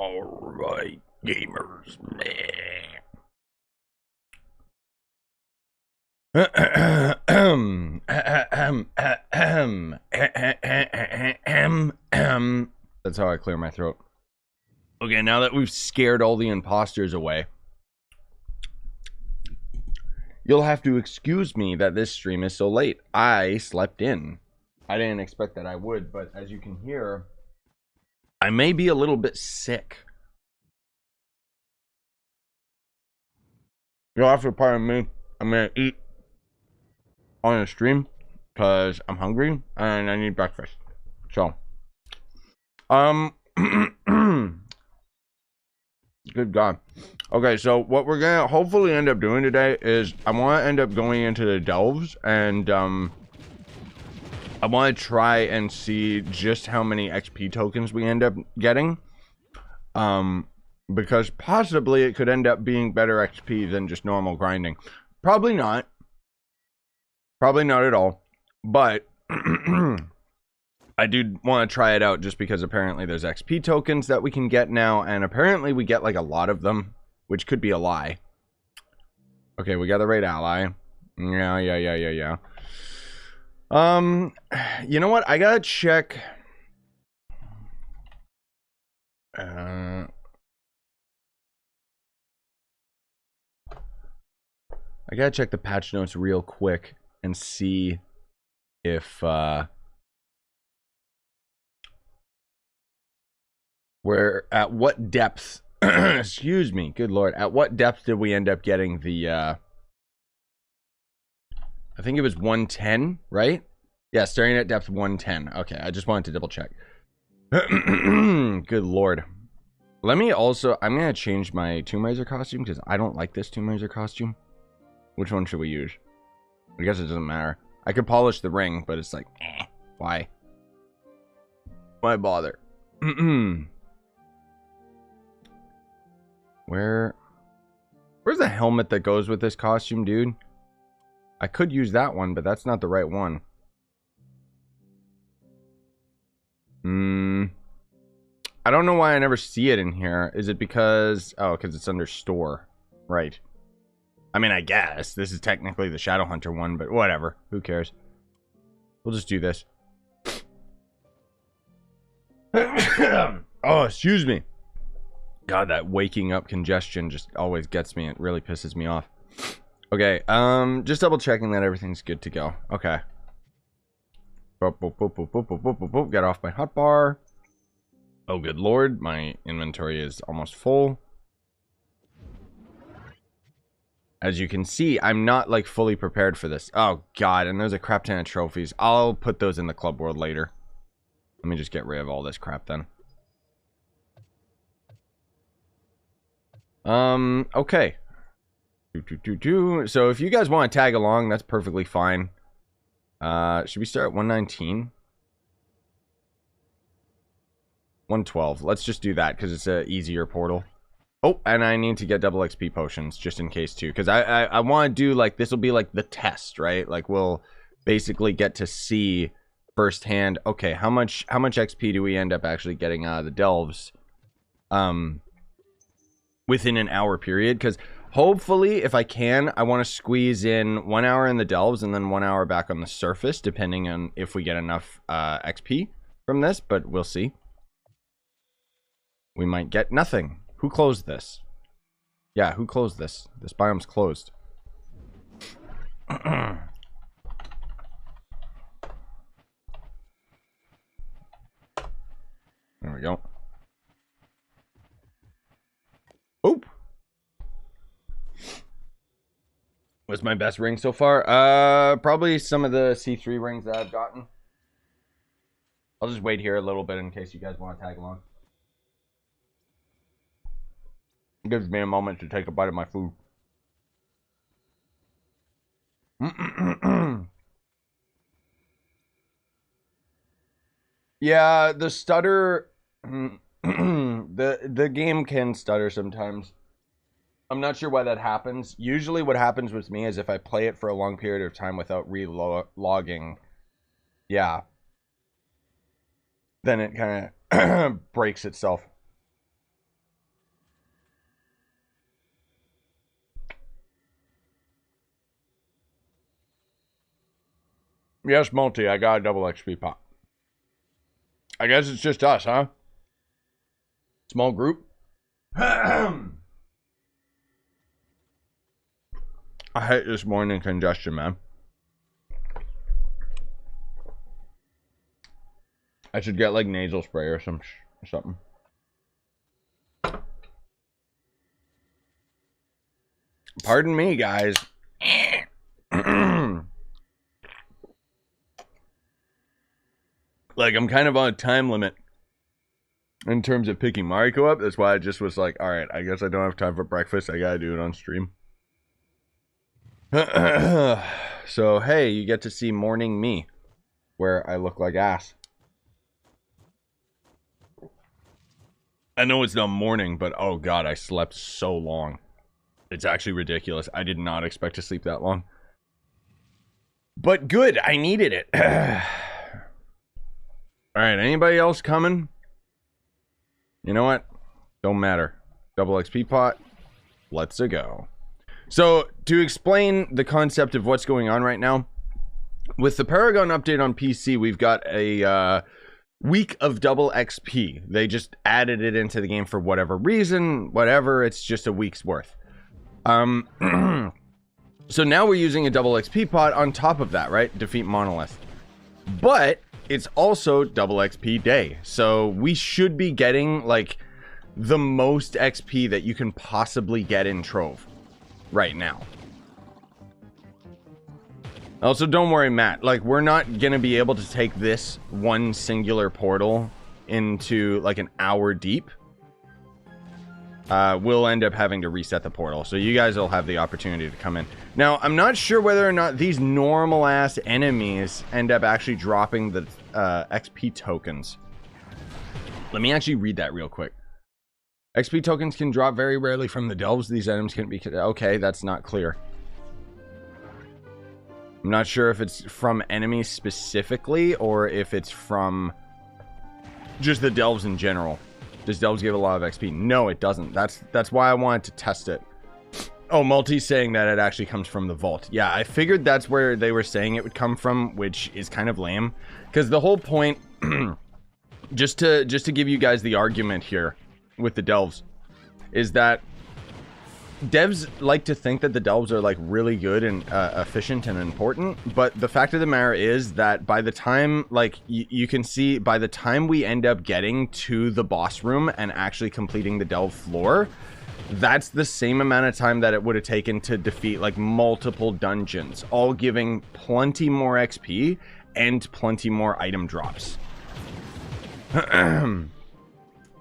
Alright, gamers. That's how I clear my throat. Okay, now that we've scared all the imposters away, you'll have to excuse me that this stream is so late. I slept in. I didn't expect that I would, but as you can hear, I may be a little bit sick. You'll have to pardon me. I'm gonna eat on the stream because I'm hungry and I need breakfast. So, good God. Okay, so what we're gonna hopefully end up doing today is I want to end up going into the delves and I want to try and see just how many XP tokens we end up getting. Because possibly it could end up being better XP than just normal grinding. Probably not. Probably not at all. But I do want to try it out just because apparently there's XP tokens that we can get now. And apparently we get like a lot of them, which could be a lie. Okay, we got the right ally. Yeah. You know what? I gotta check. I gotta check the patch notes real quick and see if we're at what depth. Excuse me, good lord. At what depth did we end up getting the I think it was 110, right? Yeah, starting at depth 110. Okay, I just wanted to double check. Good lord. Let me also, I'm gonna change my Tomb Raider costume because I don't like this Tomb Raider costume. Which one should we use? I guess it doesn't matter. I could polish the ring, but it's like, why? Why bother? Where's the helmet that goes with this costume, dude? I could use that one, but that's not the right one. I don't know why I never see it in here. Is it because... Oh, because it's under store. Right. I mean, I guess. This is technically the Shadowhunter one, but whatever. Who cares? We'll just do this. Oh, excuse me. God, that waking up congestion just always gets me. It really pisses me off. Okay, just double checking that everything's good to go. Okay. Boop, boop, boop, boop, boop, boop, boop, boop, boop. Get off my hotbar. Oh, good lord. My inventory is almost full. As you can see, I'm not, like, fully prepared for this. Oh, God, and there's a crap ton of trophies. I'll put those in the club world later. Let me just get rid of all this crap, then. Okay. So if you guys want to tag along, that's perfectly fine. Should we start at 119? 112. Let's just do that because it's a easier portal. Oh, and I need to get double XP potions just in case too, because I want to do like this will be like the test, right? Like we'll basically get to see firsthand. Okay, how much XP do we end up actually getting out of the delves? Within an hour period, because hopefully, if I can, I want to squeeze in 1 hour in the delves and then 1 hour back on the surface, depending on if we get enough XP from this, but we'll see. We might get nothing. Who closed this? Yeah, who closed this? This biome's closed. There we go. Oop. What's my best ring so far? Probably some of the C3 rings that I've gotten. I'll just wait here a little bit in case you guys want to tag along. It gives me a moment to take a bite of my food. Yeah, the stutter... the game can stutter sometimes. I'm not sure why that happens. Usually what happens with me is if I play it for a long period of time without re-logging, yeah, then it kind of breaks itself. Yes, multi. I got a double XP pot. I guess it's just us, huh? Small group. I hate this morning congestion, man. I should get like nasal spray or something. Pardon me, guys. Like, I'm kind of on a time limit in terms of picking Mariko up. That's why I just was like, all right, I guess I don't have time for breakfast. I gotta do it on stream. So, hey, you get to see morning me, where I look like ass. I know it's not morning, but oh god, I slept so long. It's actually ridiculous. I did not expect to sleep that long. But good, I needed it. Alright, anybody else coming? You know what? Don't matter. Double XP pot. Let's go. So, to explain the concept of what's going on right now, with the Paragon update on PC, we've got a week of double XP. They just added it into the game for whatever reason. Whatever, it's just a week's worth. So now we're using a double XP pot on top of that, right? Defeat Monolith. But it's also double XP day. So we should be getting like the most XP that you can possibly get in Trove right now. Also, don't worry, Matt. Like, we're not going to be able to take this one singular portal into like an hour deep. We'll end up having to reset the portal. So you guys will have the opportunity to come in. Now, I'm not sure whether or not these normal-ass enemies end up actually dropping the XP tokens. Let me actually read that real quick. XP tokens can drop very rarely from the delves. These items can be... Okay, that's not clear. I'm not sure if it's from enemies specifically or if it's from just the delves in general. Does delves give a lot of XP? No, it doesn't. That's why I wanted to test it. Oh, Multi's saying that it actually comes from the vault. Yeah, I figured that's where they were saying it would come from, which is kind of lame. Because the whole point, just to give you guys the argument here with the delves, is that devs like to think that the delves are like really good and efficient and important, but the fact of the matter is that by the time, like, you can see, by the time we end up getting to the boss room and actually completing the delve floor, that's the same amount of time that it would have taken to defeat like multiple dungeons, all giving plenty more XP and plenty more item drops.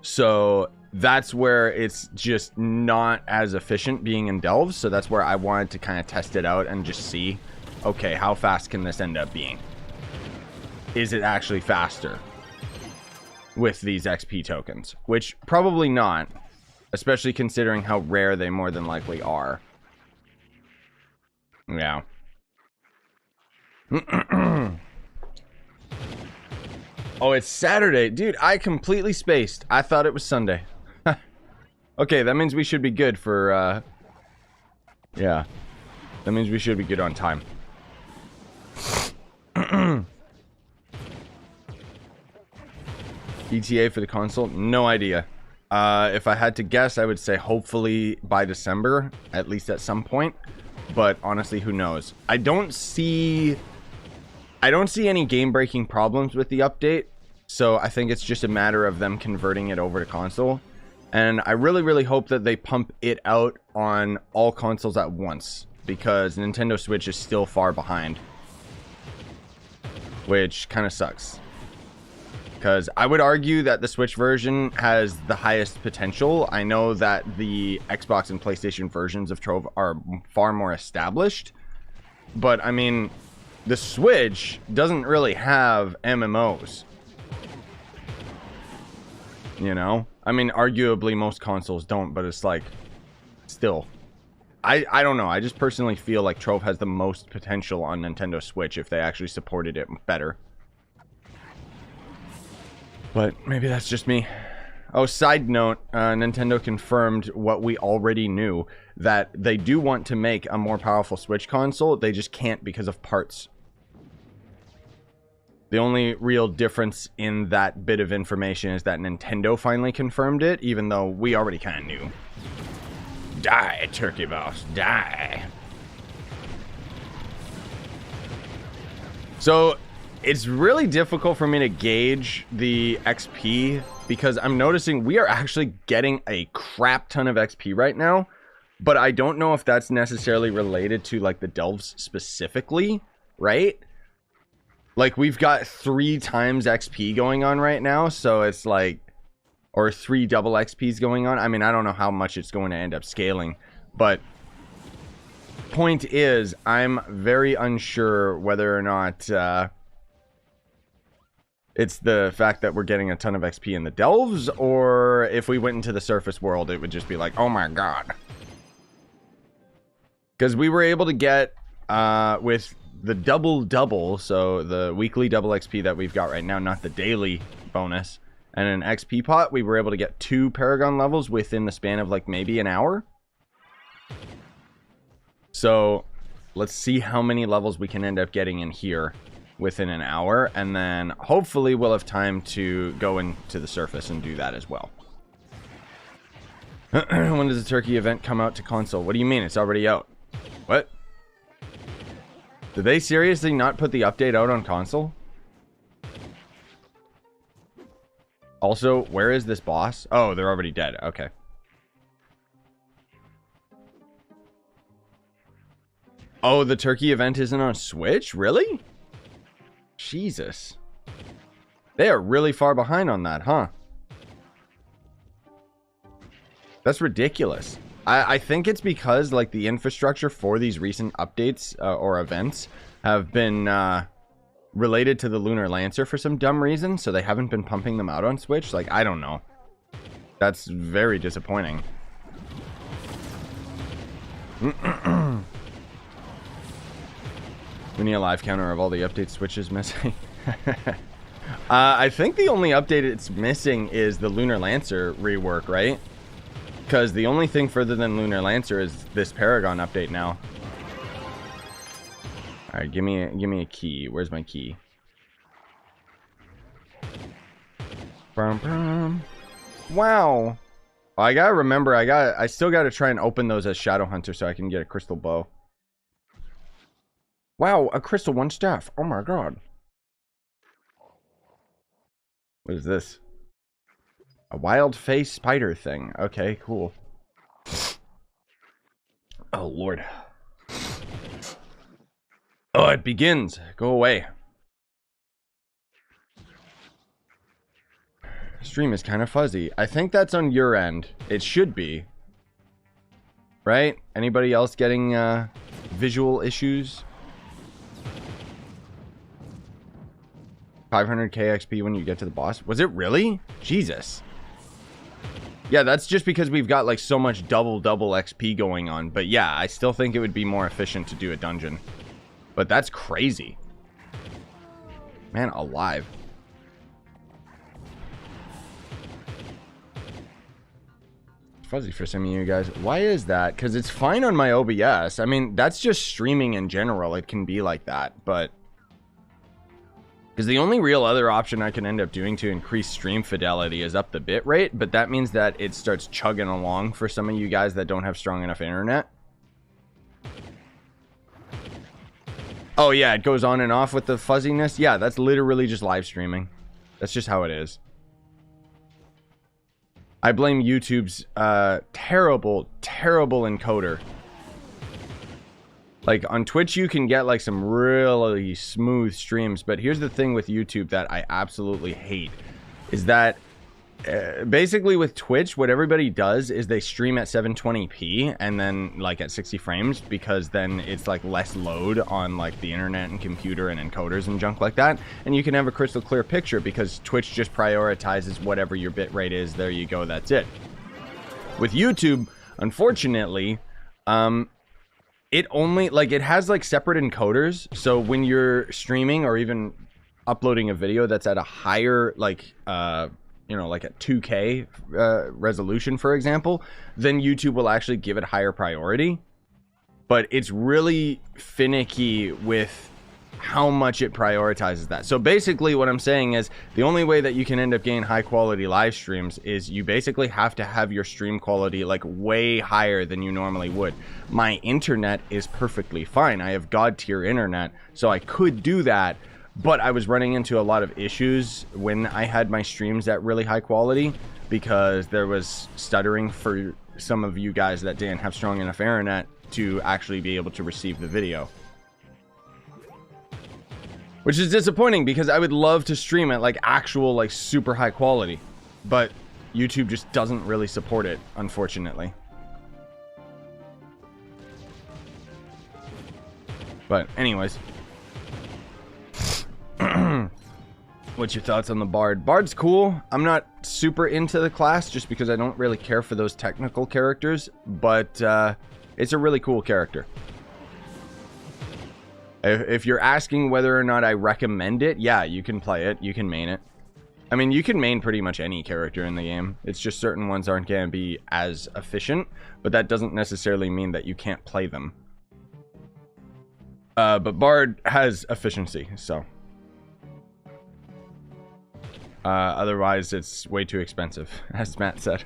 So that's where it's just not as efficient being in delves. So that's where I wanted to kind of test it out and just see, okay, how fast can this end up being? Is it actually faster with these XP tokens? Which probably not, especially considering how rare they more than likely are. Yeah. Oh, it's Saturday. Dude, I completely spaced. I thought it was Sunday. Okay, that means we should be good for, yeah. That means we should be good on time. ETA for the console? No idea. If I had to guess, I would say hopefully by December, at least at some point. But honestly, who knows? I don't see any game-breaking problems with the update. So I think it's just a matter of them converting it over to console. And I really, really hope that they pump it out on all consoles at once, because Nintendo Switch is still far behind, which kind of sucks. Because I would argue that the Switch version has the highest potential. I know that the Xbox and PlayStation versions of Trove are far more established, but I mean, the Switch doesn't really have MMOs. You know? I mean, arguably most consoles don't, but it's like, still. I don't know. I just personally feel like Trove has the most potential on Nintendo Switch if they actually supported it better. But maybe that's just me. Oh, side note, Nintendo confirmed what we already knew, that they do want to make a more powerful Switch console. They just can't because of parts. The only real difference in that bit of information is that Nintendo finally confirmed it, even though we already kind of knew. Die, turkey boss, die. So, it's really difficult for me to gauge the XP because I'm noticing we are actually getting a crap ton of XP right now, but I don't know if that's necessarily related to like the delves specifically, right? Like we've got 3 times XP going on right now, so it's like, or 3 double XPs going on. I mean, I don't know how much it's going to end up scaling, but point is, I'm very unsure whether or not it's the fact that we're getting a ton of XP in the delves, or if we went into the surface world, it would just be like, oh my god. Because we were able to get, with the double, so the weekly double XP that we've got right now, not the daily bonus, and an XP pot, we were able to get 2 Paragon levels within the span of like maybe an hour. So let's see how many levels we can end up getting in here within an hour, and then hopefully we'll have time to go into the surface and do that as well. When does the turkey event come out to console? What do you mean? It's already out. What? Did they seriously not put the update out on console? Also, where is this boss? Oh, they're already dead. Okay. Oh, the turkey event isn't on Switch? Really? Jesus. They are really far behind on that, huh? That's ridiculous. I think it's because like the infrastructure for these recent updates or events have been related to the Lunar Lancer for some dumb reason, so they haven't been pumping them out on Switch. Like, I don't know. That's very disappointing. We need a live counter of all the updates Switch is missing. I think the only update it's missing is the Lunar Lancer rework, right? Because the only thing further than Lunar Lancer is this Paragon update now. Alright, give me a key. Where's my key? Wow. I gotta remember, I still gotta try and open those as Shadow Hunter so I can get a crystal bow. Wow, a crystal 1 staff. Oh my god. What is this? A wild face spider thing. Okay, cool. Oh lord. Oh, it begins. Go away. Stream is kind of fuzzy. I think that's on your end. It should be. Right? Anybody else getting visual issues? 500k XP when you get to the boss. Was it really? Jesus. Yeah, that's just because we've got like so much double XP going on. But yeah, I still think it would be more efficient to do a dungeon. But that's crazy. Man alive. Fuzzy for some of you guys. Why is that? Because it's fine on my OBS. I mean, that's just streaming in general. It can be like that. But because the only real other option I can end up doing to increase stream fidelity is up the bitrate, but that means that it starts chugging along for some of you guys that don't have strong enough internet. Oh yeah, it goes on and off with the fuzziness. Yeah, that's literally just live streaming. That's just how it is. I blame YouTube's terrible encoder. Like, on Twitch, you can get, like, some really smooth streams. But here's the thing with YouTube that I absolutely hate. Is that, basically with Twitch, what everybody does is they stream at 720p and then, like, at 60 frames. Because then it's, like, less load on, like, the internet and computer and encoders and junk like that. And you can have a crystal clear picture because Twitch just prioritizes whatever your bitrate is. There you go, that's it. With YouTube, unfortunately, it only, like, it has, like, separate encoders. So when you're streaming or even uploading a video that's at a higher, like, you know, like a 2K resolution, for example, then YouTube will actually give it higher priority. But it's really finicky with how much it prioritizes that. So basically what I'm saying is the only way that you can end up getting high quality live streams is you basically have to have your stream quality like way higher than you normally would. My internet is perfectly fine. I have god tier internet, so I could do that, but I was running into a lot of issues when I had my streams at really high quality because there was stuttering for some of you guys that didn't have strong enough internet to actually be able to receive the video. Which is disappointing because I would love to stream at like actual like super high quality, but YouTube just doesn't really support it, unfortunately. But anyways, what's your thoughts on the Bard? Bard's cool. I'm not super into the class just because I don't really care for those technical characters, but it's a really cool character. If you're asking whether or not I recommend it, yeah, you can play it. You can main it. I mean, you can main pretty much any character in the game. It's just certain ones aren't going to be as efficient, but that doesn't necessarily mean that you can't play them. But Bard has efficiency, so. Otherwise, it's way too expensive, as Matt said.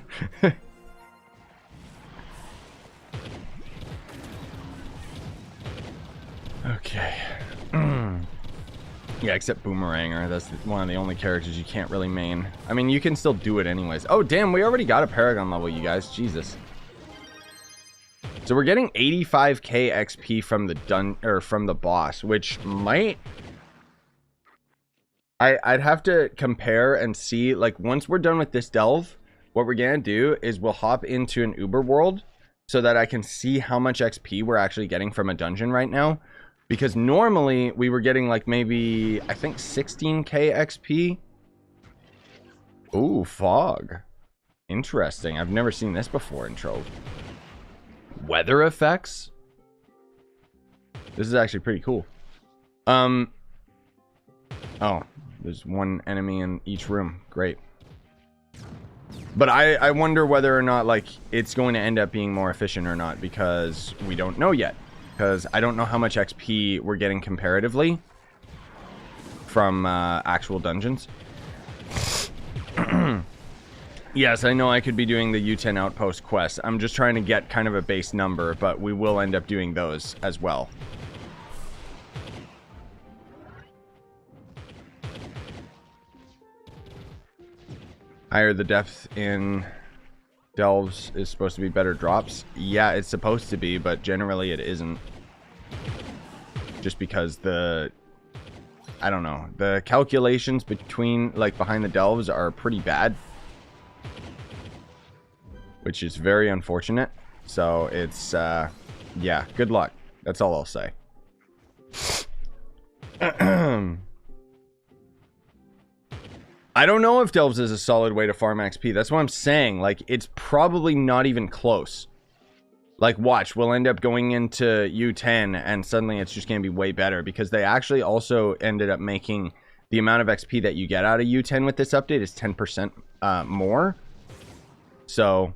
Okay. Yeah, except Boomeranger. That's one of the only characters you can't really main. I mean, you can still do it anyways. Oh, damn, we already got a Paragon level, you guys. Jesus. So we're getting 85k XP from the from the boss, which might... I'd have to compare and see, like, once we're done with this delve, what we're gonna do is we'll hop into an Uber world so that I can see how much XP we're actually getting from a dungeon right now. Because normally we were getting like maybe, I think 16k XP. Ooh, fog. Interesting. I've never seen this before in Trove. Weather effects? This is actually pretty cool. Oh, there's one enemy in each room. Great. But I wonder whether or not like it's going to end up being more efficient or not, because we don't know yet. Because I don't know how much XP we're getting comparatively from actual dungeons. Yes, I know I could be doing the U10 Outpost quest. I'm just trying to get kind of a base number, but we will end up doing those as well. Higher the depth in delves is supposed to be better drops. Yeah, it's supposed to be, but generally it isn't. Just because I don't know, the calculations between, like, behind the delves are pretty bad. Which is very unfortunate. So it's, yeah, good luck. That's all I'll say. I don't know if delves is a solid way to farm XP. That's what I'm saying. Like, it's probably not even close. Like, watch, we'll end up going into U10 and suddenly it's just going to be way better, because they actually also ended up making the amount of XP that you get out of U10 with this update is 10% more. So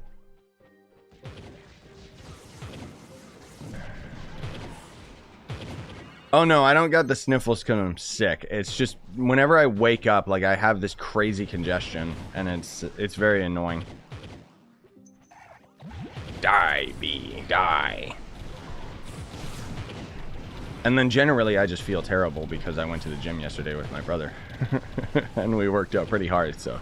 oh no, I don't got the sniffles because I'm sick. It's just whenever I wake up, like, I have this crazy congestion and it's very annoying. Die, bee, die. And then generally I just feel terrible because I went to the gym yesterday with my brother. And we worked out pretty hard, so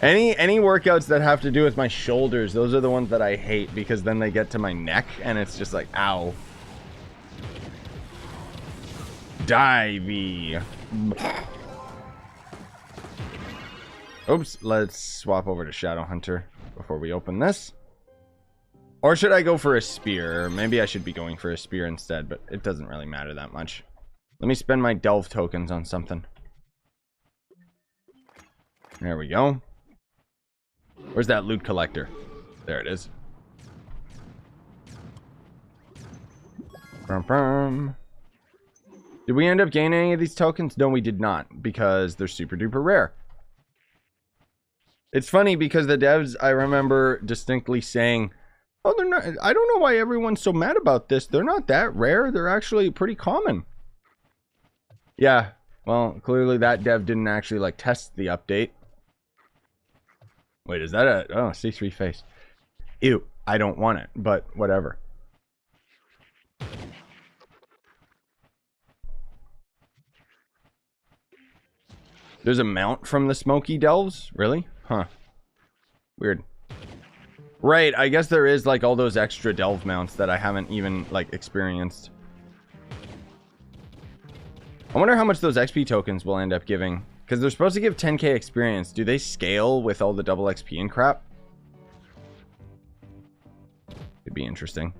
any workouts that have to do with my shoulders, those are the ones that I hate, because then they get to my neck and it's just like, ow. Die, bee. Oops, let's swap over to Shadow Hunter before we open this. Or should I go for a spear? Maybe I should be going for a spear instead, but it doesn't really matter that much. Let me spend my delve tokens on something. There we go. Where's that loot collector? There it is. Did we end up gaining any of these tokens? No, we did not, because they're super duper rare. It's funny because the devs, I remember distinctly saying, Oh, they're not. I don't know why everyone's so mad about this. They're not that rare. They're actually pretty common. Yeah. Well, clearly that dev didn't actually like test the update. Wait, is that a... Oh, C3 face. Ew. I don't want it, but whatever. There's a mount from the Smoky Delves? Really? Huh. Weird. Right, I guess there is like all those extra delve mounts that I haven't even like experienced. I wonder how much those XP tokens will end up giving. Because they're supposed to give 10k experience. Do they scale with all the double XP and crap? It'd be interesting.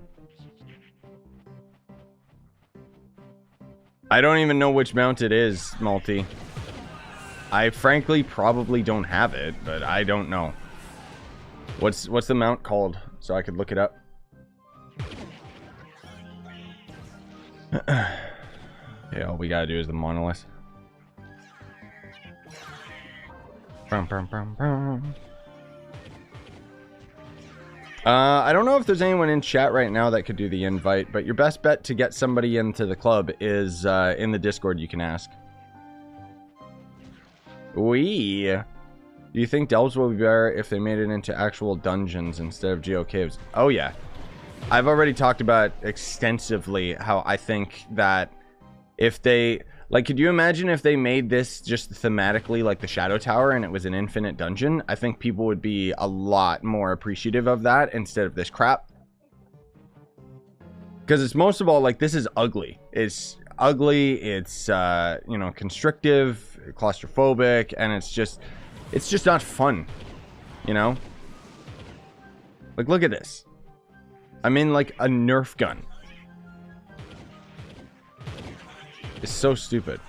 I don't even know which mount it is, Multi. I frankly probably don't have it, but I don't know. What's the mount called? So I could look it up. Okay, all we gotta do is the monolith. I don't know if there's anyone in chat right now that could do the invite, but your best bet to get somebody into the club is in the Discord. You can ask. Do you think delves will be better if they made it into actual dungeons instead of geo caves? Oh yeah. I've already talked about extensively how I think that if they... Like, could you imagine if they made this just thematically like the Shadow Tower and it was an infinite dungeon? I think people would be a lot more appreciative of that instead of this crap. Because it's most of all, like, this is ugly. It's ugly, it's, you know, constrictive, claustrophobic, and it's just not fun, you know? Like, look at this. I'm in, like, a Nerf gun. It's so stupid.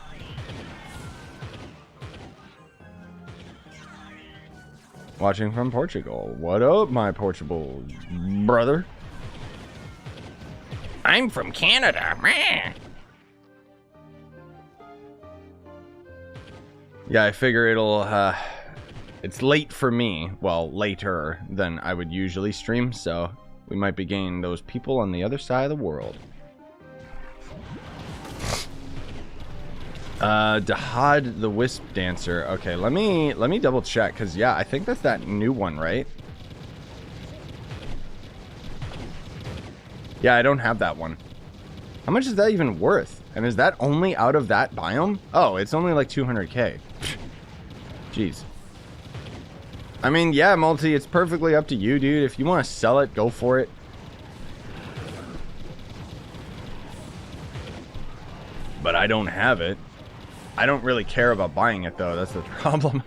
Watching from Portugal. What up, my Portugal brother? I'm from Canada. Meh. Yeah, I figure it'll, it's late for me. Well, later than I would usually stream, so we might be getting those people on the other side of the world. Dahad the Wisp Dancer. Okay, let me double check, because yeah, I think that's that new one, right? Yeah, I don't have that one. How much is that even worth? And is that only out of that biome? Oh, it's only like 200k. Jeez. I mean, yeah, Multi, it's perfectly up to you, dude. If you want to sell it, go for it. But I don't have it. I don't really care about buying it, though. That's the problem.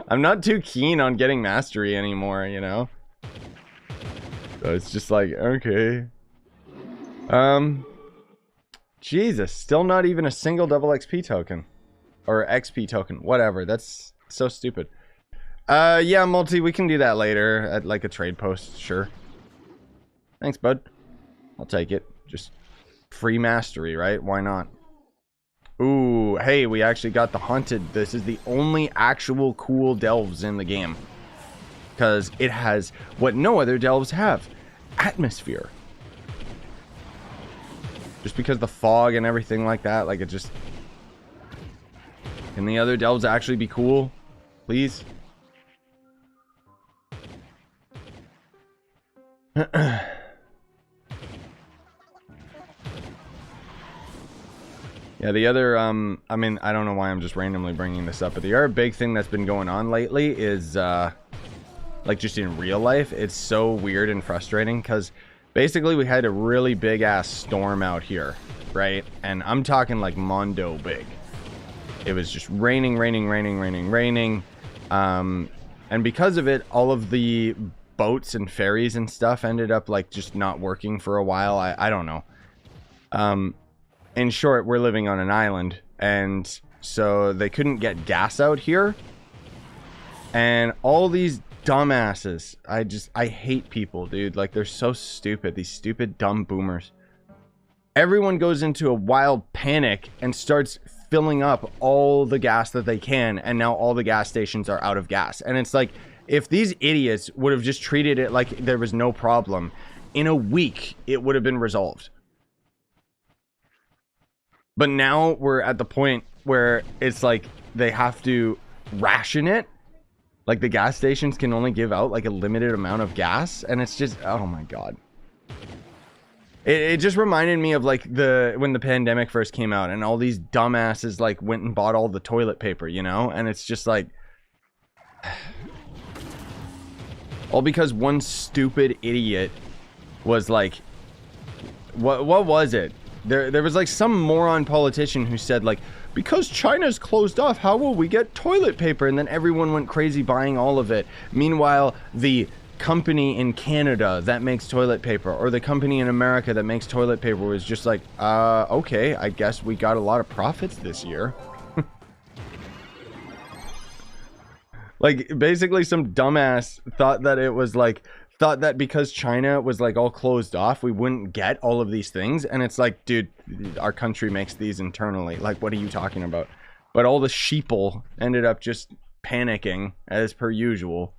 I'm not too keen on getting mastery anymore, you know? So it's just like, okay. Jesus, still not even a single double XP token. Or XP token, whatever. That's so stupid. Yeah, Multi, we can do that later at like a trade post, sure. Thanks, bud. I'll take it. Just free mastery, right? Why not? Ooh, hey, we actually got the Haunted. This is the only actual cool delves in the game. Because it has what no other delves have. Atmosphere. Just because the fog and everything like that, like it just... Can the other delves actually be cool? Please? Yeah, the other, I mean, I don't know why I'm just randomly bringing this up, but the other big thing that's been going on lately is, like, just in real life, it's so weird and frustrating, because basically we had a really big-ass storm out here, right? And I'm talking, like, Mondo big. It was just raining, and because of it, all of the boats and ferries and stuff ended up, like, just not working for a while. I don't know. In short, we're living on an island, and so they couldn't get gas out here. And all these dumbasses, I hate people, dude. Like, they're so stupid. These stupid, dumb boomers. Everyone goes into a wild panic and starts filling up all the gas that they can, and now all the gas stations are out of gas. And it's like, If these idiots would have just treated it like there was no problem, in a week, it would have been resolved. But now we're at the point where it's like they have to ration it. Like the gas stations can only give out like a limited amount of gas. And it's just, oh my God. It just reminded me of like when the pandemic first came out and all these dumbasses like went and bought all the toilet paper, you know? And it's just like, all because one stupid idiot was like, what was it? There was like some moron politician who said like, because China's closed off, how will we get toilet paper? And then everyone went crazy buying all of it. Meanwhile, the company in Canada that makes toilet paper, or the company in America that makes toilet paper, was just like, okay, I guess we got a lot of profits this year. Like, basically some dumbass thought that because China was like all closed off, we wouldn't get all of these things. And it's like, dude, our country makes these internally. Like, what are you talking about? But all the sheeple ended up just panicking as per usual.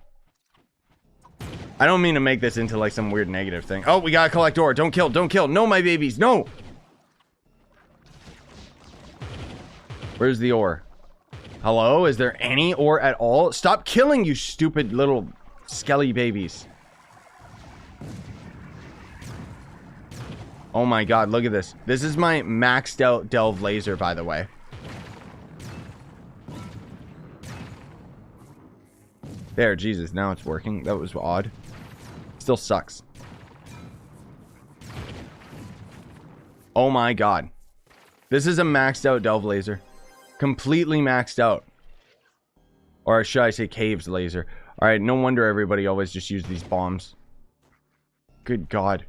I don't mean to make this into like some weird negative thing. Oh, we gotta collect ore. Don't kill, don't kill. No, my babies, no. Where's the ore? Hello? Is there any ore at all? Stop killing, you stupid little skelly babies. Oh my God, look at this. This is my maxed out delve laser, by the way. There, Jesus, now it's working. That was odd. Still sucks. Oh my God. This is a maxed out delve laser. Completely maxed out. Or should I say caves laser. Alright, no wonder everybody always just use these bombs. Good God.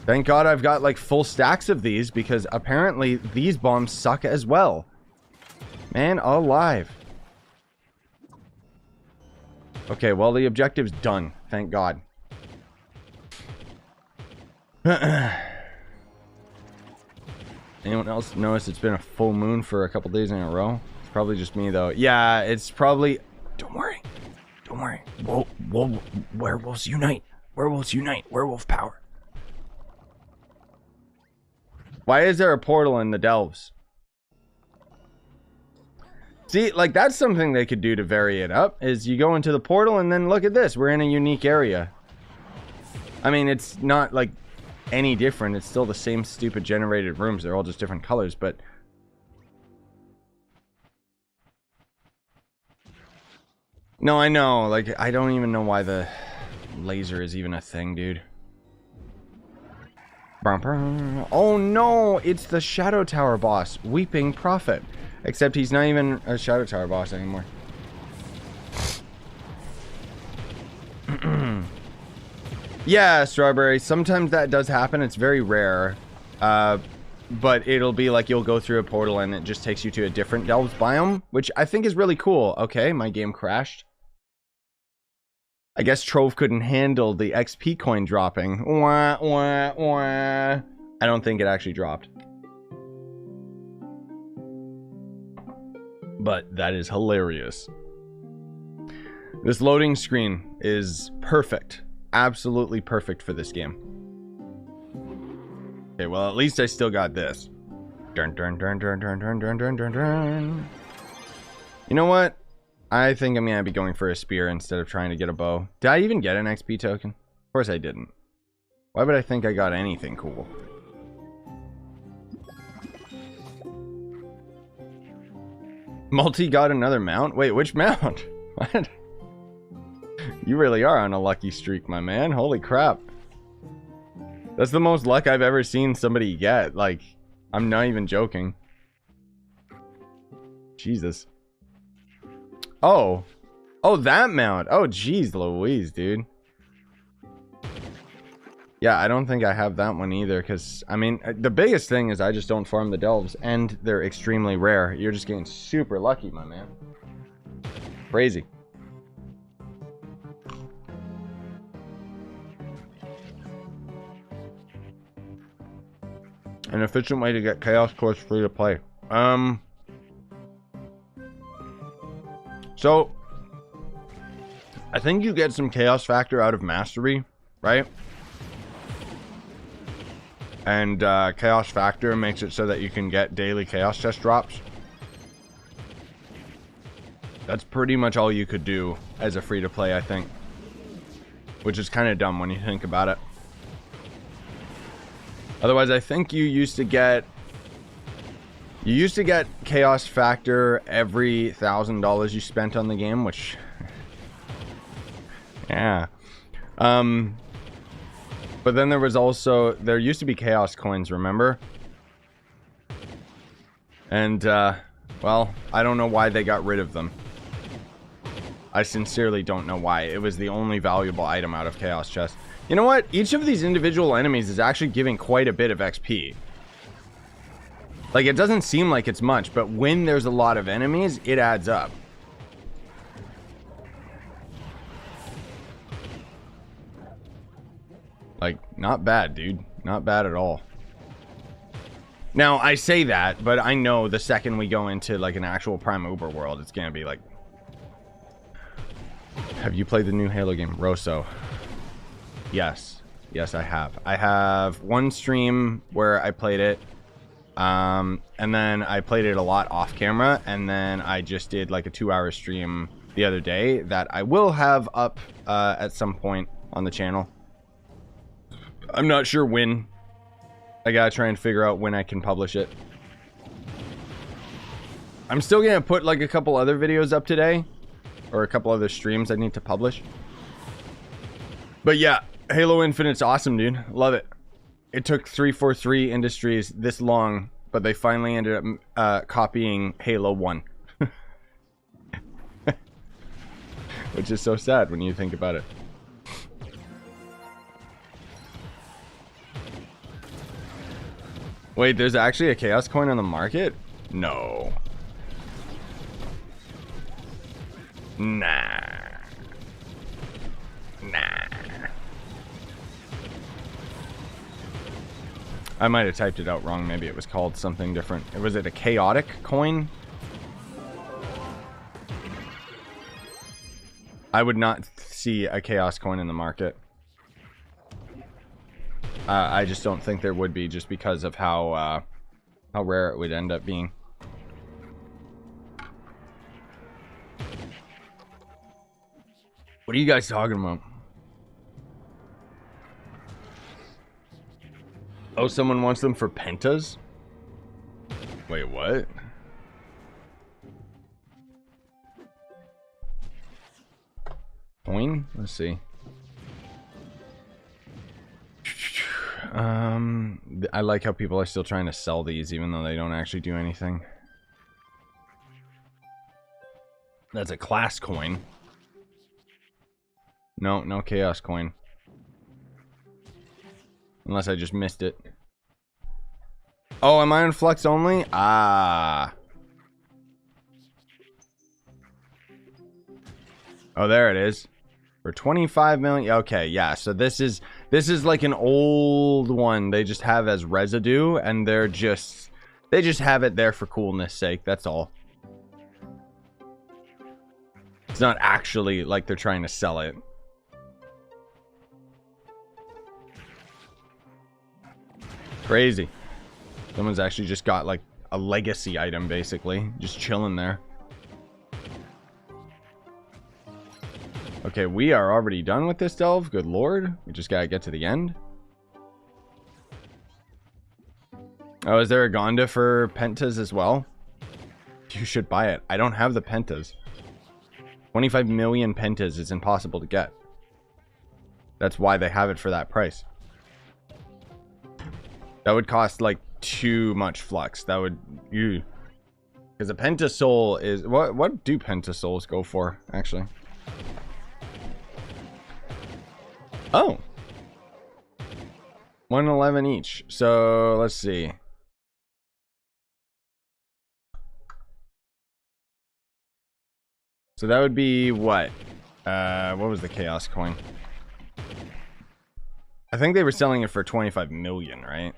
Thank God I've got like full stacks of these, because apparently these bombs suck as well. Man alive. Okay, well, the objective's done. Thank God. Anyone else notice it's been a full moon for a couple days in a row? It's probably just me, though. Yeah, it's probably... Don't worry. Don't worry. Werewolves unite. Werewolves unite. Werewolf power. Why is there a portal in the delves? See, like, that's something they could do to vary it up, is you go into the portal and then look at this. We're in a unique area. I mean, it's not, like, any different. It's still the same stupid generated rooms. They're all just different colors, but... No, I know. Like, I don't even know why the laser is even a thing, dude. Oh no, it's the Shadow Tower boss, Weeping Prophet. Except he's not even a Shadow Tower boss anymore. Yeah, Strawberry, sometimes that does happen. It's very rare. But it'll be like you'll go through a portal and it just takes you to a different Delves biome, which I think is really cool. Okay, my game crashed. I guess Trove couldn't handle the XP coin dropping. Wah, wah, wah. I don't think it actually dropped. But that is hilarious. This loading screen is perfect. Absolutely perfect for this game. Okay, well, at least I still got this. Dun, dun, dun, dun, dun, dun, dun, dun, dun, dun. You know what? I think I'm gonna be going for a spear instead of trying to get a bow. Did I even get an XP token? Of course I didn't. Why would I think I got anything cool? Multi got another mount? Wait, which mount? What? You really are on a lucky streak, my man. Holy crap. That's the most luck I've ever seen somebody get. Like, I'm not even joking. Jesus. Oh. Oh, that mount. Oh, geez, Louise, dude. Yeah, I don't think I have that one either, because, I mean, the biggest thing is I just don't farm the delves, and they're extremely rare. You're just getting super lucky, my man. Crazy. An efficient way to get Chaos Course free to play. So, I think you get some chaos factor out of mastery, right? And chaos factor makes it so that you can get daily chaos chest drops. That's pretty much all you could do as a free-to-play, I think. Which is kind of dumb when you think about it. Otherwise, I think you used to get chaos factor every $1,000 you spent on the game, which yeah. But then there used to be chaos coins, remember? And well, I don't know why they got rid of them. I sincerely don't know why. It was the only valuable item out of chaos chest. You know what? Each of these individual enemies is actually giving quite a bit of XP. Like, it doesn't seem like it's much, but when there's a lot of enemies, it adds up. Like, not bad, dude. Not bad at all. Now, I say that, but I know the second we go into, like, an actual Prime Uber world, it's gonna be like... Have you played the new Halo game, Rosso? Yes. Yes, I have. I have one stream where I played it. And then I played it a lot off camera. And then I just did like a 2-hour stream the other day that I will have up at some point on the channel. I'm not sure when. I gotta try and figure out when I can publish it. I'm still gonna put like a couple other videos up today. Or a couple other streams I need to publish. But yeah, Halo Infinite's awesome, dude. Love it. It took 343 Industries this long, but they finally ended up copying Halo 1. Which is so sad when you think about it. Wait, there's actually a chaos coin on the market? No. Nah. I might have typed it out wrong. Maybe it was called something different. Was it a chaotic coin? I would not see a chaos coin in the market. I just don't think there would be, just because of how rare it would end up being. What are you guys talking about? Oh, someone wants them for pentas? Wait, what? Coin? Let's see. I like how people are still trying to sell these even though they don't actually do anything. That's a class coin. No, no chaos coin. Unless I just missed it. Oh, am I on Flux only? Ah. Oh, there it is. For 25 million. Okay, yeah. So this is like an old one they just have as residue, and they just have it there for coolness sake. That's all. It's not actually like they're trying to sell it. Crazy. Someone's actually just got like a legacy item, basically. Just chilling there. Okay, we are already done with this delve. Good lord. We just gotta get to the end. Oh, is there a Gonda for pentas as well? You should buy it. I don't have the pentas. 25 million pentas is impossible to get. That's why they have it for that price. That would cost like too much flux. That would because a penta soul is what do penta souls go for actually? Oh, 111 each. So let's see. So that would be what? What was the chaos coin? I think they were selling it for 25 million, right?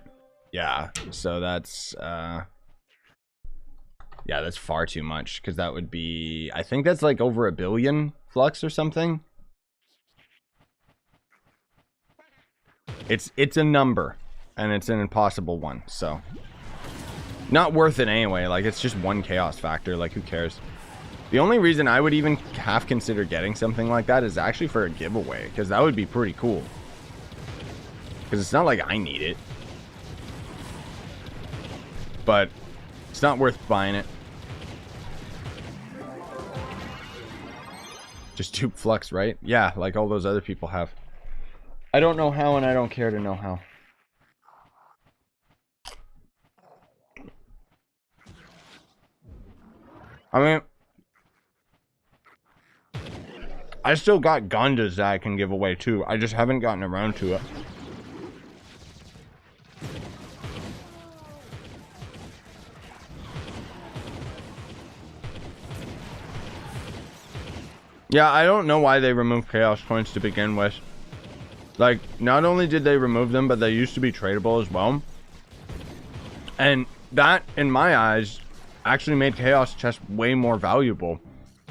Yeah, so that's Yeah, that's far too much, because that would be... I think that's like over 1 billion flux or something. It's a number, and it's an impossible one, so... Not worth it anyway. Like, it's just 1 chaos factor. Like, who cares? The only reason I would even half consider getting something like that is actually for a giveaway, because that would be pretty cool. Because it's not like I need it. But it's not worth buying it. Just dupe flux, right? Yeah, like all those other people have. I don't know how, and I don't care to know how. I mean, I still got Gondas that I can give away too. I just haven't gotten around to it. Yeah, I don't know why they removed Chaos Points to begin with. Like, not only did they remove them, but they used to be tradable as well. And that, in my eyes, actually made Chaos Chests way more valuable.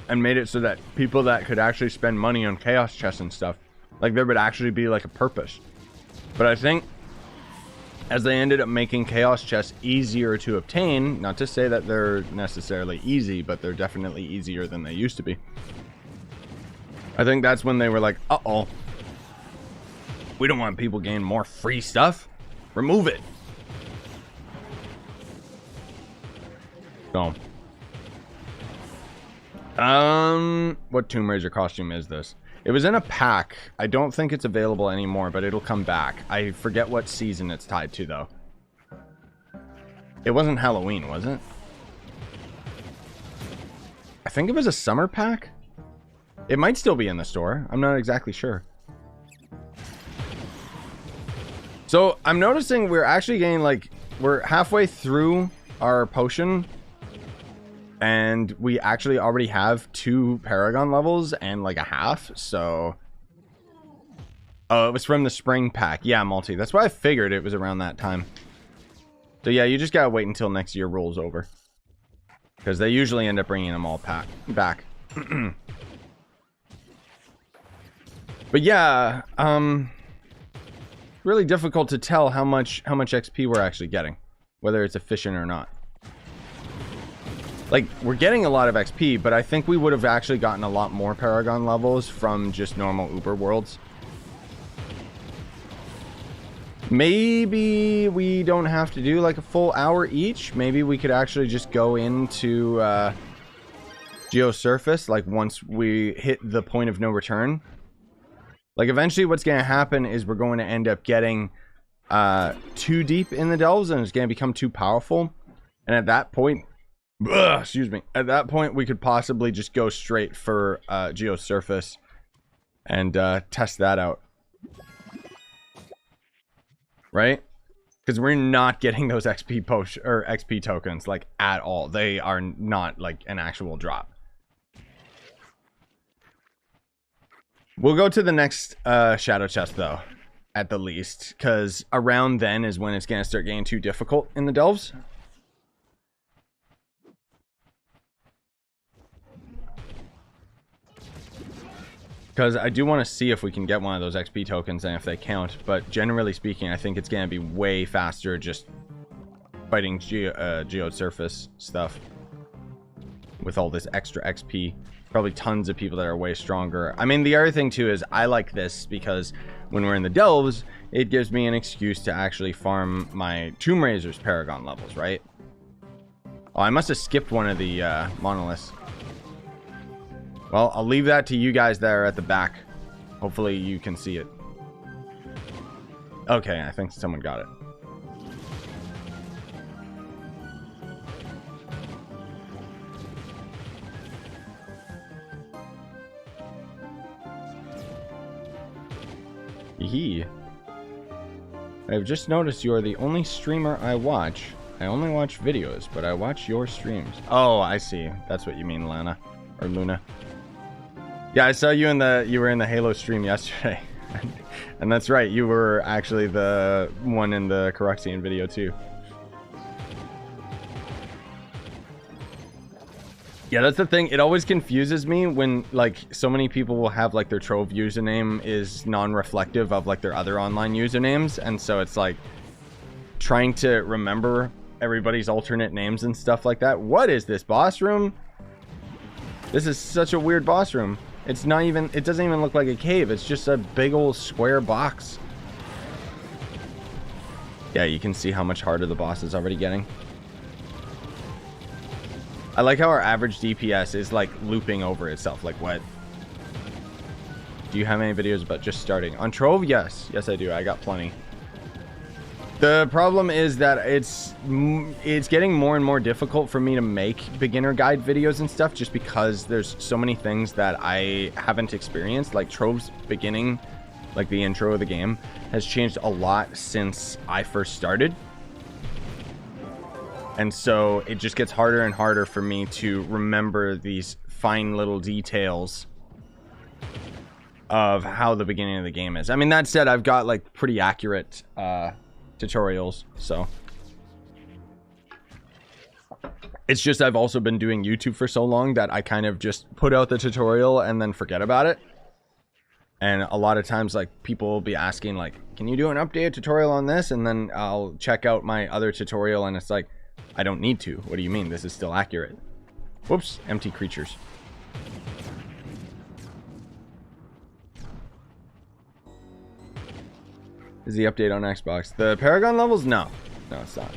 And made it so that people that could actually spend money on Chaos Chests and stuff, like, there would actually be, like, a purpose. But I think, as they ended up making Chaos Chests easier to obtain, not to say that they're necessarily easy, but they're definitely easier than they used to be. I think that's when they were like, uh-oh. We don't want people getting more free stuff. Remove it. So. What Tomb Raider costume is this? It was in a pack. I don't think it's available anymore, but it'll come back. I forget what season it's tied to, though. It wasn't Halloween, was it? I think it was a summer pack. It might still be in the store. I'm not exactly sure. So, I'm noticing we're actually getting, like, we're halfway through our potion. And we actually already have 2 Paragon levels and, like, a half. So... Oh, it was from the spring pack. Yeah, multi. That's why I figured it was around that time. So, yeah, you just gotta wait until next year rolls over. Because they usually end up bringing them all back. But yeah, really difficult to tell how much XP we're actually getting, whether it's efficient or not. Like, we're getting a lot of XP, but I think we would have actually gotten a lot more Paragon levels from just normal Uber worlds. Maybe we don't have to do like a full hour each. Maybe we could actually just go into Geosurface, like once we hit the point of no return. Like, eventually what's going to happen is we're going to end up getting too deep in the delves, and it's going to become too powerful. And at that point, excuse me, at that point we could possibly just go straight for Geosurface and test that out. Right? Because we're not getting those XP potion or XP tokens like at all. They are not like an actual drop. We'll go to the next shadow chest though, at the least, because around then is when it's going to start getting too difficult in the delves. Because I do want to see if we can get one of those XP tokens and if they count. But generally speaking, I think it's going to be way faster just fighting Geosurface stuff. With all this extra XP. Probably tons of people that are way stronger. I mean, the other thing too is I like this because when we're in the delves, it gives me an excuse to actually farm my Tomb Raider's Paragon levels, right? Oh, I must have skipped one of the monoliths. Well, I'll leave that to you guys that are at the back. Hopefully you can see it. Okay, I think someone got it. Yee. I've just noticed you are the only streamer I watch. I only watch videos, but I watch your streams. Oh, I see. That's what you mean, Lana. Or Luna. Yeah, I saw you you were in the Halo stream yesterday. And that's right, you were actually the one in the Caruxian video too. Yeah, that's the thing. It always confuses me when, like, so many people will have, like, their Trove username is non-reflective of, like, their other online usernames. And so it's, like, trying to remember everybody's alternate names and stuff like that. What is this, boss room? This is such a weird boss room. It's not even, it doesn't even look like a cave. It's just a big old square box. Yeah, you can see how much harder the boss is already getting. I like how our average DPS is like looping over itself. Like, what? Do you have any videos about just starting? On Trove? Yes. Yes, I do. I got plenty. The problem is that it's getting more and more difficult for me to make beginner guide videos and stuff, just because there's so many things that I haven't experienced. Like Trove's beginning, like the intro of the game, has changed a lot since I first started. And so it just gets harder and harder for me to remember these fine little details of how the beginning of the game is. I mean, that said, I've got like pretty accurate tutorials, so it's just I've also been doing YouTube for so long that I kind of just put out the tutorial and then forget about it. And a lot of times, like, people will be asking, like, can you do an updated tutorial on this? And then I'll check out my other tutorial and it's like, I don't need to. What do you mean? This is still accurate. Whoops, empty creatures. Is the update on Xbox? The Paragon Levels? No. No, it's not.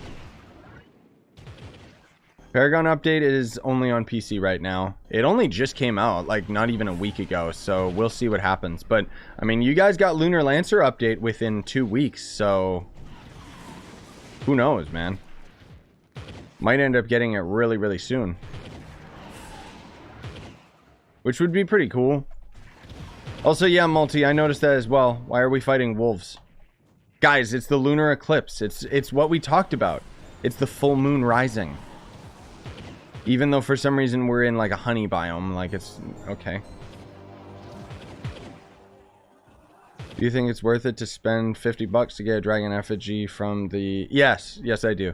Paragon update is only on PC right now. It only just came out, like, not even a week ago, so we'll see what happens. But, I mean, you guys got Lunar Lancer update within 2 weeks, so who knows, man? Might end up getting it really, really soon. Which would be pretty cool. Also, yeah, Multi, I noticed that as well. Why are we fighting wolves? Guys, it's the lunar eclipse. It's what we talked about. It's the full moon rising. Even though for some reason we're in like a honey biome, like it's okay. Do you think it's worth it to spend 50 bucks to get a dragon effigy from the... Yes, yes I do.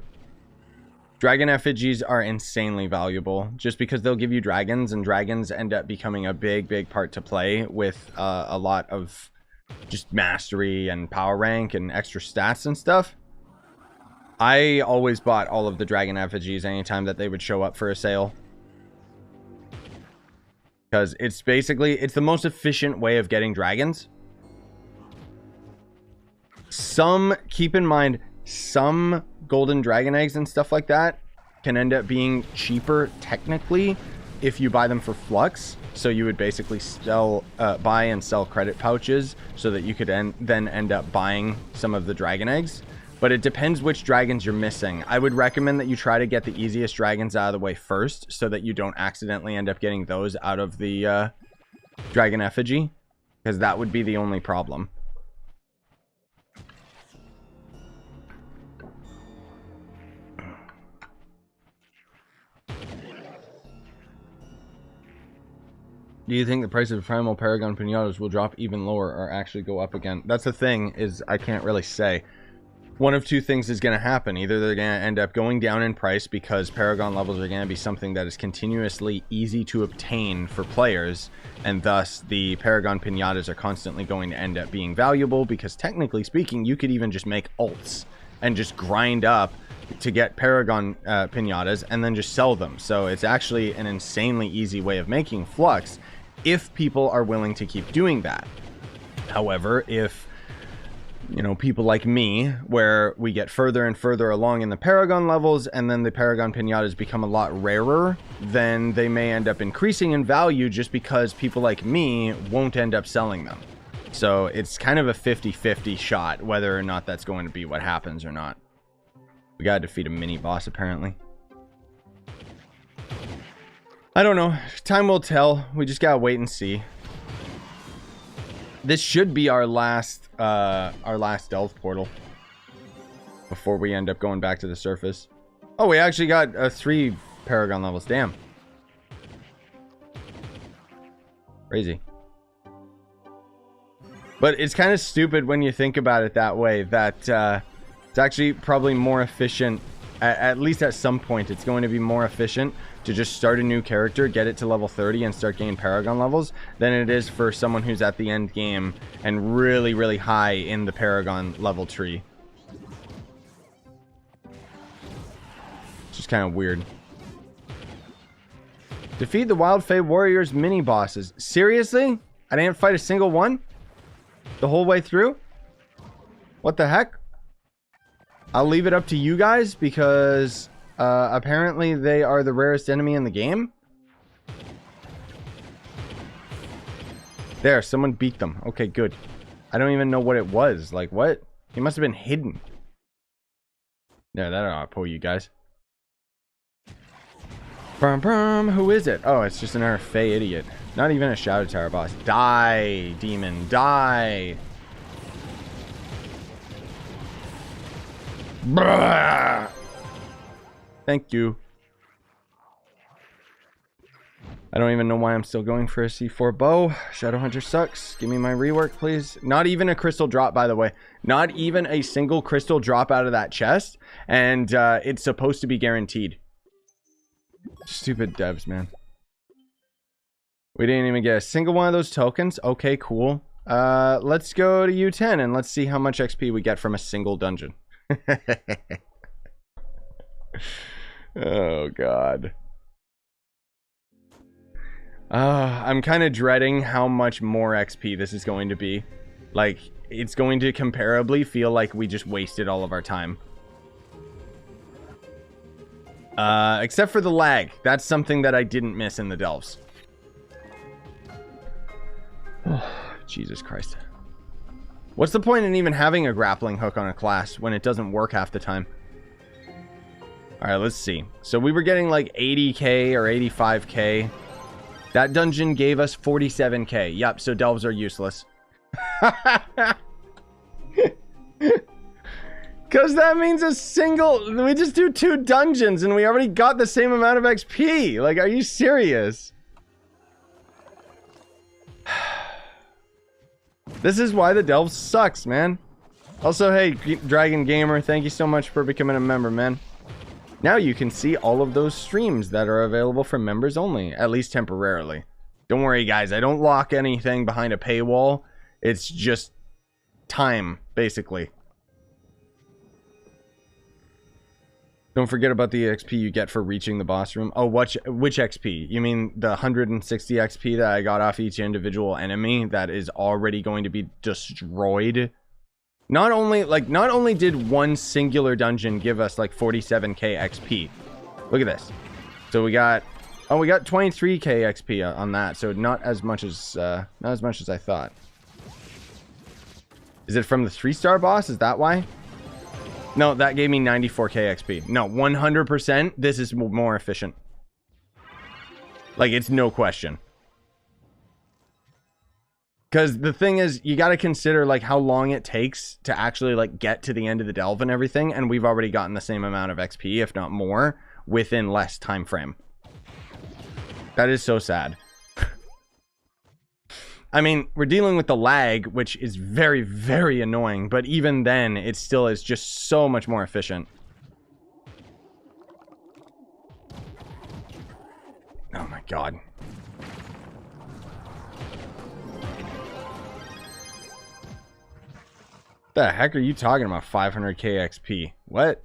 Dragon effigies are insanely valuable just because they'll give you dragons, and dragons end up becoming a big, big part to play with a lot of just mastery and power rank and extra stats and stuff. I always bought all of the dragon effigies anytime that they would show up for a sale. Because it's basically, it's the most efficient way of getting dragons. Keep in mind, some golden dragon eggs and stuff like that can end up being cheaper technically if you buy them for flux. So you would basically buy and sell credit pouches so that you could then end up buying some of the dragon eggs. But it depends which dragons you're missing. I would recommend that you try to get the easiest dragons out of the way first so that you don't accidentally end up getting those out of the dragon effigy, because that would be the only problem. Do you think the price of primal Paragon pinatas will drop even lower or actually go up again? That's the thing, is I can't really say. One of two things is going to happen. Either they're going to end up going down in price because Paragon levels are going to be something that is continuously easy to obtain for players, and thus the Paragon pinatas are constantly going to end up being valuable, because technically speaking, you could even just make alts and just grind up to get Paragon pinatas and then just sell them. So it's actually an insanely easy way of making flux if people are willing to keep doing that. However, if, you know, people like me, where we get further and further along in the Paragon levels and then the Paragon pinatas become a lot rarer, then they may end up increasing in value just because people like me won't end up selling them. So it's kind of a 50-50 shot whether or not that's going to be what happens or not. We gotta defeat a mini boss apparently. I don't know. Time will tell. We just gotta wait and see. This should be our last delve portal before we end up going back to the surface. Oh, we actually got 3 Paragon levels. Damn. Crazy. But it's kind of stupid when you think about it that way, that it's actually probably more efficient at least at some point, it's going to be more efficient to just start a new character, get it to level 30, and start getting Paragon levels than it is for someone who's at the end game and really, really high in the Paragon level tree. It's just kind of weird. Defeat the Wild Fae Warriors mini bosses. Seriously? I didn't fight a single one? The whole way through? What the heck? I'll leave it up to you guys because apparently they are the rarest enemy in the game. There, someone beat them. Okay, good. I don't even know what it was. Like, what? He must have been hidden. There, that ought to pull you guys. Brum, brum. Who is it? Oh, it's just another Fae idiot. Not even a Shadow Tower boss. Die, demon, die. Bruh. Thank you. I don't even know why I'm still going for a C4 bow. Shadowhunter sucks. Give me my rework, please. Not even a crystal drop, by the way. Not even a single crystal drop out of that chest. And it's supposed to be guaranteed. Stupid devs, man. We didn't even get a single one of those tokens. Okay, cool. Let's go to U10 and let's see how much XP we get from a single dungeon. Oh, God. I'm kind of dreading how much more XP this is going to be. Like, it's going to comparably feel like we just wasted all of our time. Except for the lag. That's something that I didn't miss in the delves. Oh, Jesus Christ. What's the point in even having a grappling hook on a class when it doesn't work half the time? Alright, let's see. So we were getting like 80k or 85k. That dungeon gave us 47k. Yep, so delves are useless. Because that means a single... We just do 2 dungeons and we already got the same amount of XP. Like, are you serious? This is why the delves sucks, man. Also, hey, Dragon Gamer, thank you so much for becoming a member, man. Now you can see all of those streams that are available for members only, at least temporarily. Don't worry, guys. I don't lock anything behind a paywall. It's just time, basically. Don't forget about the XP you get for reaching the boss room. Oh, which XP? You mean the 160 XP that I got off each individual enemy that is already going to be destroyed? Not only did one singular dungeon give us like 47k XP. Look at this. So we got 23k XP on that. So not as much as I thought. Is it from the 3-star boss? Is that why? No, that gave me 94k XP. No, 100%. This is more efficient. Like, it's no question. Because the thing is, you got to consider like how long it takes to actually like get to the end of the delve and everything, and we've already gotten the same amount of XP, if not more, within less time frame. That is so sad. I mean, we're dealing with the lag, which is very, very annoying, but even then, it still is just so much more efficient. Oh my God. The heck are you talking about? 500k XP? What?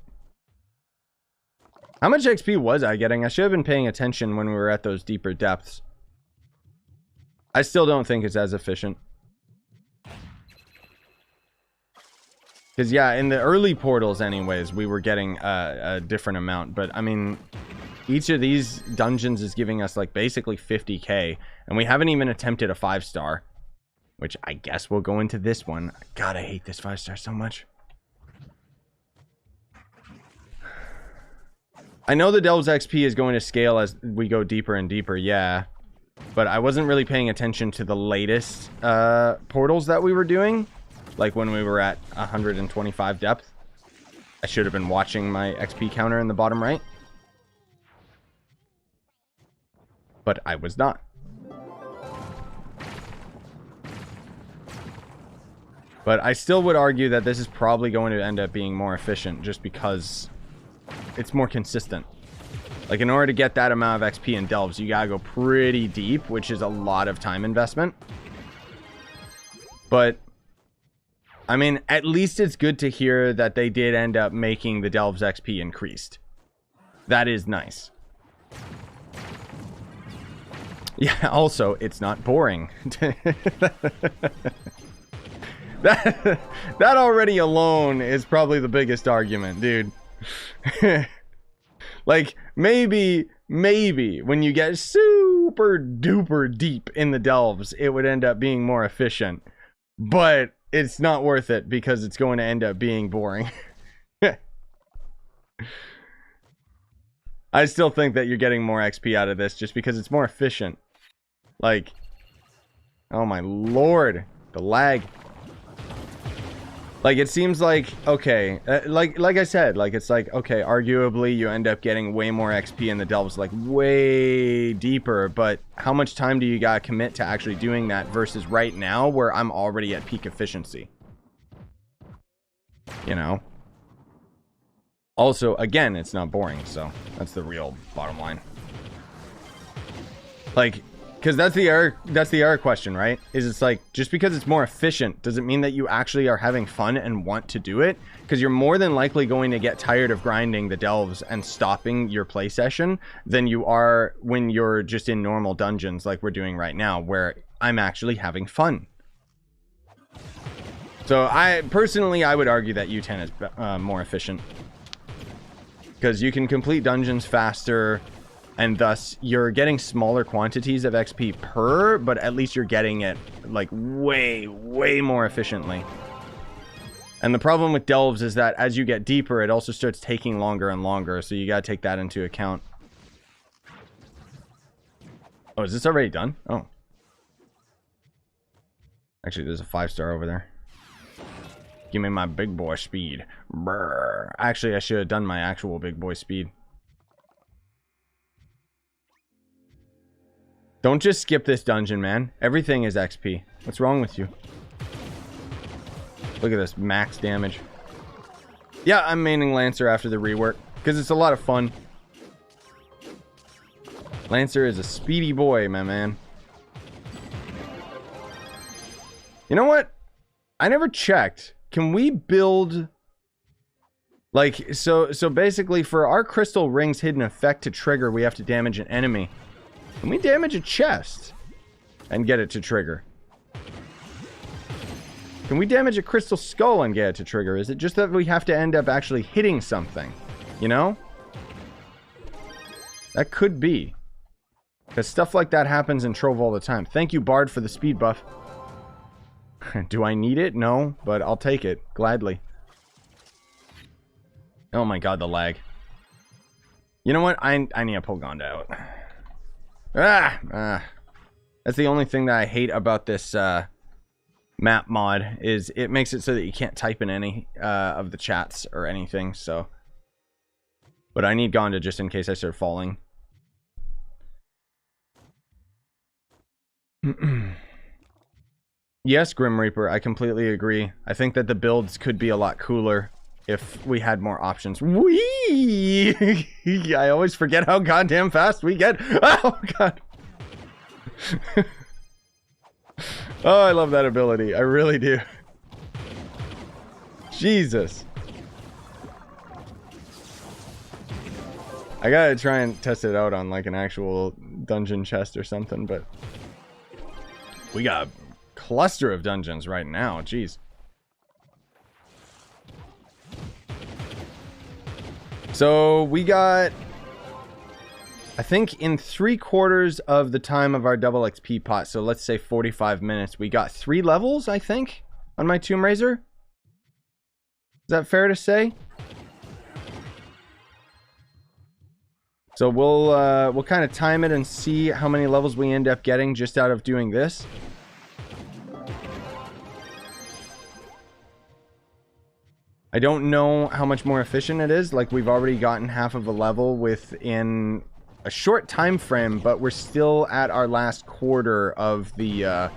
How much XP was I getting? I should have been paying attention when we were at those deeper depths. I still don't think it's as efficient. Because, yeah, in the early portals anyways, we were getting a different amount. But, I mean, each of these dungeons is giving us, like, basically 50k. And we haven't even attempted a 5-star. Which I guess we'll go into this one. God, I hate this 5-star so much. I know the Delves XP is going to scale as we go deeper and deeper, yeah. But I wasn't really paying attention to the latest portals that we were doing. Like when we were at 125 depth. I should have been watching my XP counter in the bottom right. But I was not. But I still would argue that this is probably going to end up being more efficient just because it's more consistent. Like, in order to get that amount of XP in delves, you gotta go pretty deep, which is a lot of time investment. But, I mean, at least it's good to hear that they did end up making the delves XP increased. That is nice. Yeah, also, it's not boring. That already alone is probably the biggest argument, dude. Like, maybe when you get super duper deep in the delves, it would end up being more efficient. But it's not worth it because it's going to end up being boring. I still think that you're getting more XP out of this just because it's more efficient. Like, oh my lord, the lag. Like, it seems like, okay, like I said, like, it's like, okay, arguably you end up getting way more XP in the delves, like, way deeper, but how much time do you gotta commit to actually doing that versus right now where I'm already at peak efficiency? You know? Also, again, it's not boring, so that's the real bottom line. Like, because that's the other question, right? Is it's like, just because it's more efficient, does it mean that you actually are having fun and want to do it? Because you're more than likely going to get tired of grinding the delves and stopping your play session than you are when you're just in normal dungeons like we're doing right now, where I'm actually having fun. So I would argue that U10 is more efficient. Because you can complete dungeons faster, and thus you're getting smaller quantities of XP per, but at least you're getting it like way more efficiently. And the problem with delves is that as you get deeper, it also starts taking longer and longer, so you gotta take that into account. Oh, is this already done? Oh. Actually, there's a 5-star over there. Give me my big boy speed. Brr. Actually, I should have done my actual big boy speed. Don't just skip this dungeon, man. Everything is XP. What's wrong with you? Look at this max damage. Yeah, I'm maining Lancer after the rework because it's a lot of fun. Lancer is a speedy boy, my man. You know what? I never checked. Can we build, like, so basically for our crystal rings hidden effect to trigger, we have to damage an enemy. Can we damage a chest and get it to trigger? Can we damage a crystal skull and get it to trigger? Is it just that we have to end up actually hitting something? You know? That could be. Because stuff like that happens in Trove all the time. Thank you, Bard, for the speed buff. Do I need it? No, but I'll take it gladly. Oh my god, the lag. You know what? I need to pull Gonda out. That's the only thing that I hate about this map mod, is it makes it so that you can't type in any of the chats or anything, so. But I need Gonda just in case I start falling. Yes, Grim Reaper, I completely agree. I think that the builds could be a lot cooler if we had more options. Whee! I always forget how goddamn fast we get. Oh, God. Oh, I love that ability. I really do. Jesus. I gotta try and test it out on like an actual dungeon chest or something, but we got a cluster of dungeons right now. Jeez. So we got, I think in 3/4 of the time of our double XP pot, so let's say 45 minutes, we got 3 levels, I think, on my Tomb Raiser. Is that fair to say? So we'll kind of time it and see how many levels we end up getting just out of doing this. I don't know how much more efficient it is. Like, we've already gotten half of a level within a short time frame, but we're still at our last quarter of the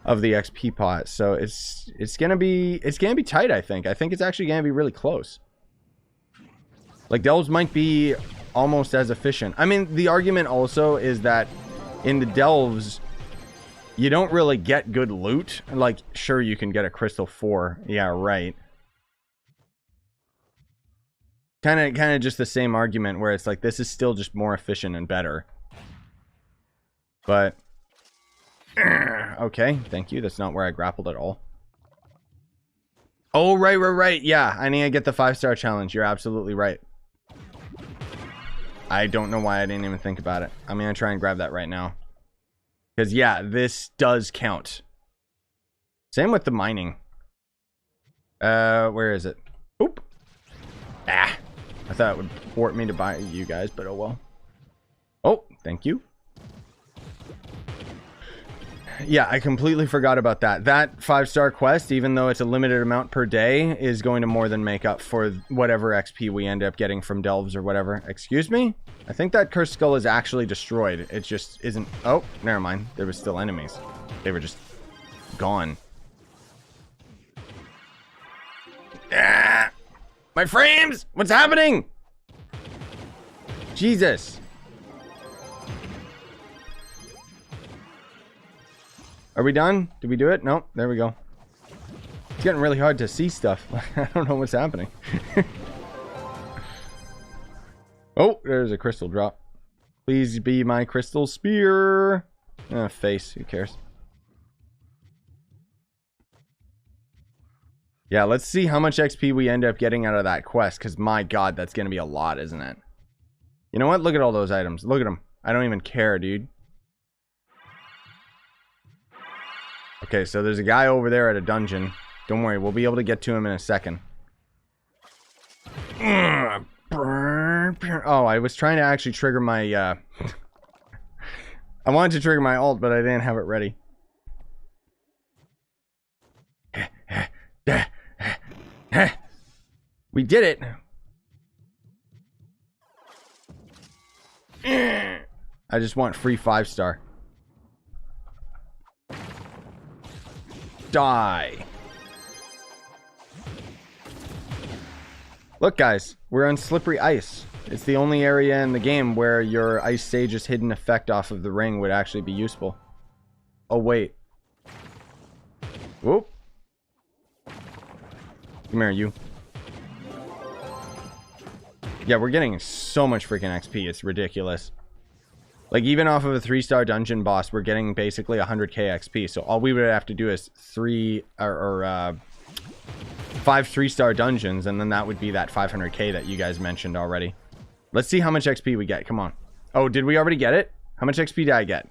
XP pot. So it's gonna be tight. I think it's actually gonna be really close. Like, delves might be almost as efficient. I mean, the argument also is that in the delves, you don't really get good loot. Like, sure, you can get a crystal 4. Yeah, right. Kind of just the same argument where it's like, this is still just more efficient and better. But, okay, thank you. That's not where I grappled at all. Oh, right. Yeah, I need to get the 5-star challenge. You're absolutely right. I don't know why I didn't even think about it. I'm going to try and grab that right now. Because, yeah, this does count. Same with the mining. Where is it? Oop. Ah. I thought it would port me to buy you guys, but oh well. Oh, thank you. Yeah, I completely forgot about that. That 5-star quest, even though it's a limited amount per day, is going to more than make up for whatever XP we end up getting from delves or whatever. Excuse me? I think that cursed skull is actually destroyed. It just isn't... Oh, never mind. There was still enemies. They were just gone. Ah! My frames! What's happening? Jesus. Are we done? Did we do it? Nope. There we go. It's getting really hard to see stuff. I don't know what's happening. Oh, there's a crystal drop. Please be my crystal spear. Face. Who cares? Yeah, let's see how much XP we end up getting out of that quest. Because, my God, that's going to be a lot, isn't it? You know what? Look at all those items. Look at them. I don't even care, dude. Okay, so there's a guy over there at a dungeon. Don't worry, we'll be able to get to him in a second. Oh, I was trying to actually trigger my... I wanted to trigger my ult, but I didn't have it ready. We did it! I just want free 5-star. Die. Look, guys, we're on slippery ice. It's the only area in the game where your Ice Sage's hidden effect off of the ring would actually be useful. Oh, wait. Whoop. Come here, you. Yeah, we're getting so much freaking XP. It's ridiculous. Like, even off of a 3-star dungeon boss, we're getting basically 100k XP. So all we would have to do is 5 3-star dungeons, and then that would be that 500k that you guys mentioned already. Let's see how much XP we get. Come on. Oh, did we already get it? How much XP did I get?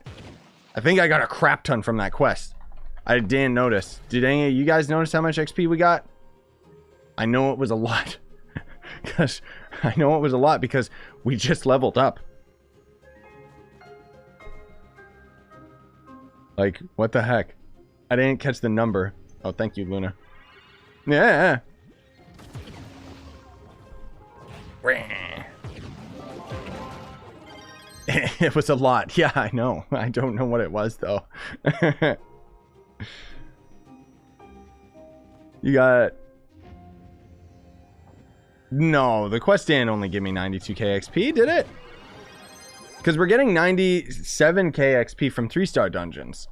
I think I got a crap ton from that quest. I didn't notice. Did any of you guys notice how much XP we got? I know it was a lot. Because I know it was a lot because we just leveled up. Like, what the heck? I didn't catch the number. Oh, thank you, Luna. Yeah. It was a lot. Yeah, I know. I don't know what it was, though. You got... No, the quest didn't only give me 92k XP, did it? Because we're getting 97k XP from 3-star dungeons.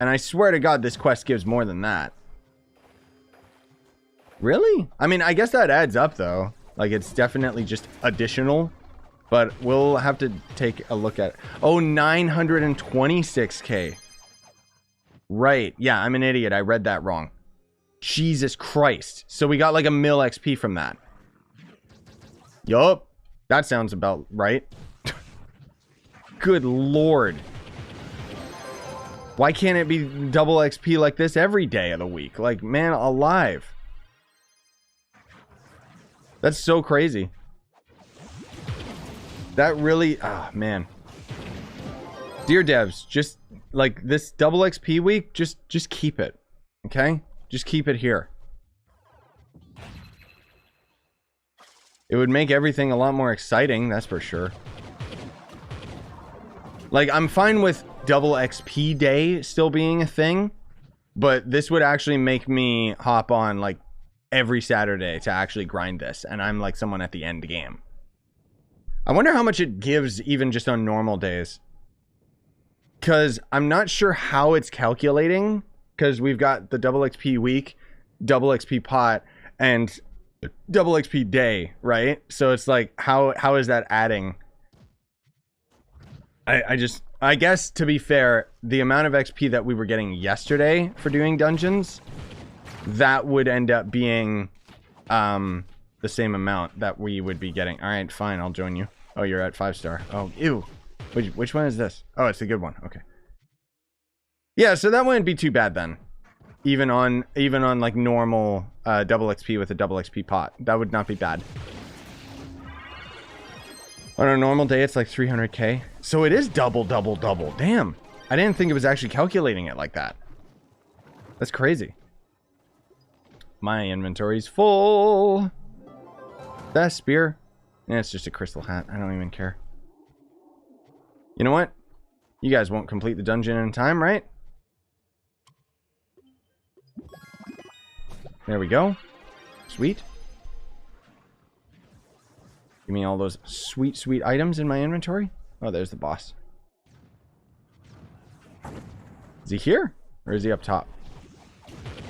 And I swear to God, this quest gives more than that. Really? I mean, I guess that adds up, though. Like, it's definitely just additional. But we'll have to take a look at it. Oh, 926k. Right. Yeah, I'm an idiot. I read that wrong. Jesus Christ. So we got like a mil XP from that. Yup. That sounds about right. Good Lord. Why can't it be double XP like this every day of the week? Like, man alive. That's so crazy. That really... Oh, man. Dear devs, just, like, this double XP week, just keep it. Okay? Just keep it here. It would make everything a lot more exciting, that's for sure. Like, I'm fine with double XP day still being a thing, but this would actually make me hop on, like, every Saturday to actually grind this, and I'm like someone at the end game. I wonder how much it gives even just on normal days. Because I'm not sure how it's calculating, because we've got the double XP week, double XP pot, and double XP day, right? So it's like, how is that adding? I guess, to be fair, the amount of XP that we were getting yesterday for doing dungeons, that would end up being the same amount that we would be getting. All right, fine, I'll join you. Oh, you're at 5-star. Oh, ew. Which one is this? Oh, it's the good one. Okay. Yeah, so that wouldn't be too bad then. Even on like normal double XP with a double XP pot, that would not be bad. On a normal day, it's like 300k. So it is double. Damn. I didn't think it was actually calculating it like that. That's crazy. My inventory's full. That spear. Yeah, it's just a crystal hat. I don't even care. You know what? You guys won't complete the dungeon in time, right? There we go. Sweet. Give me all those sweet items in my inventory. Oh, there's the boss. Is he here? Or is he up top?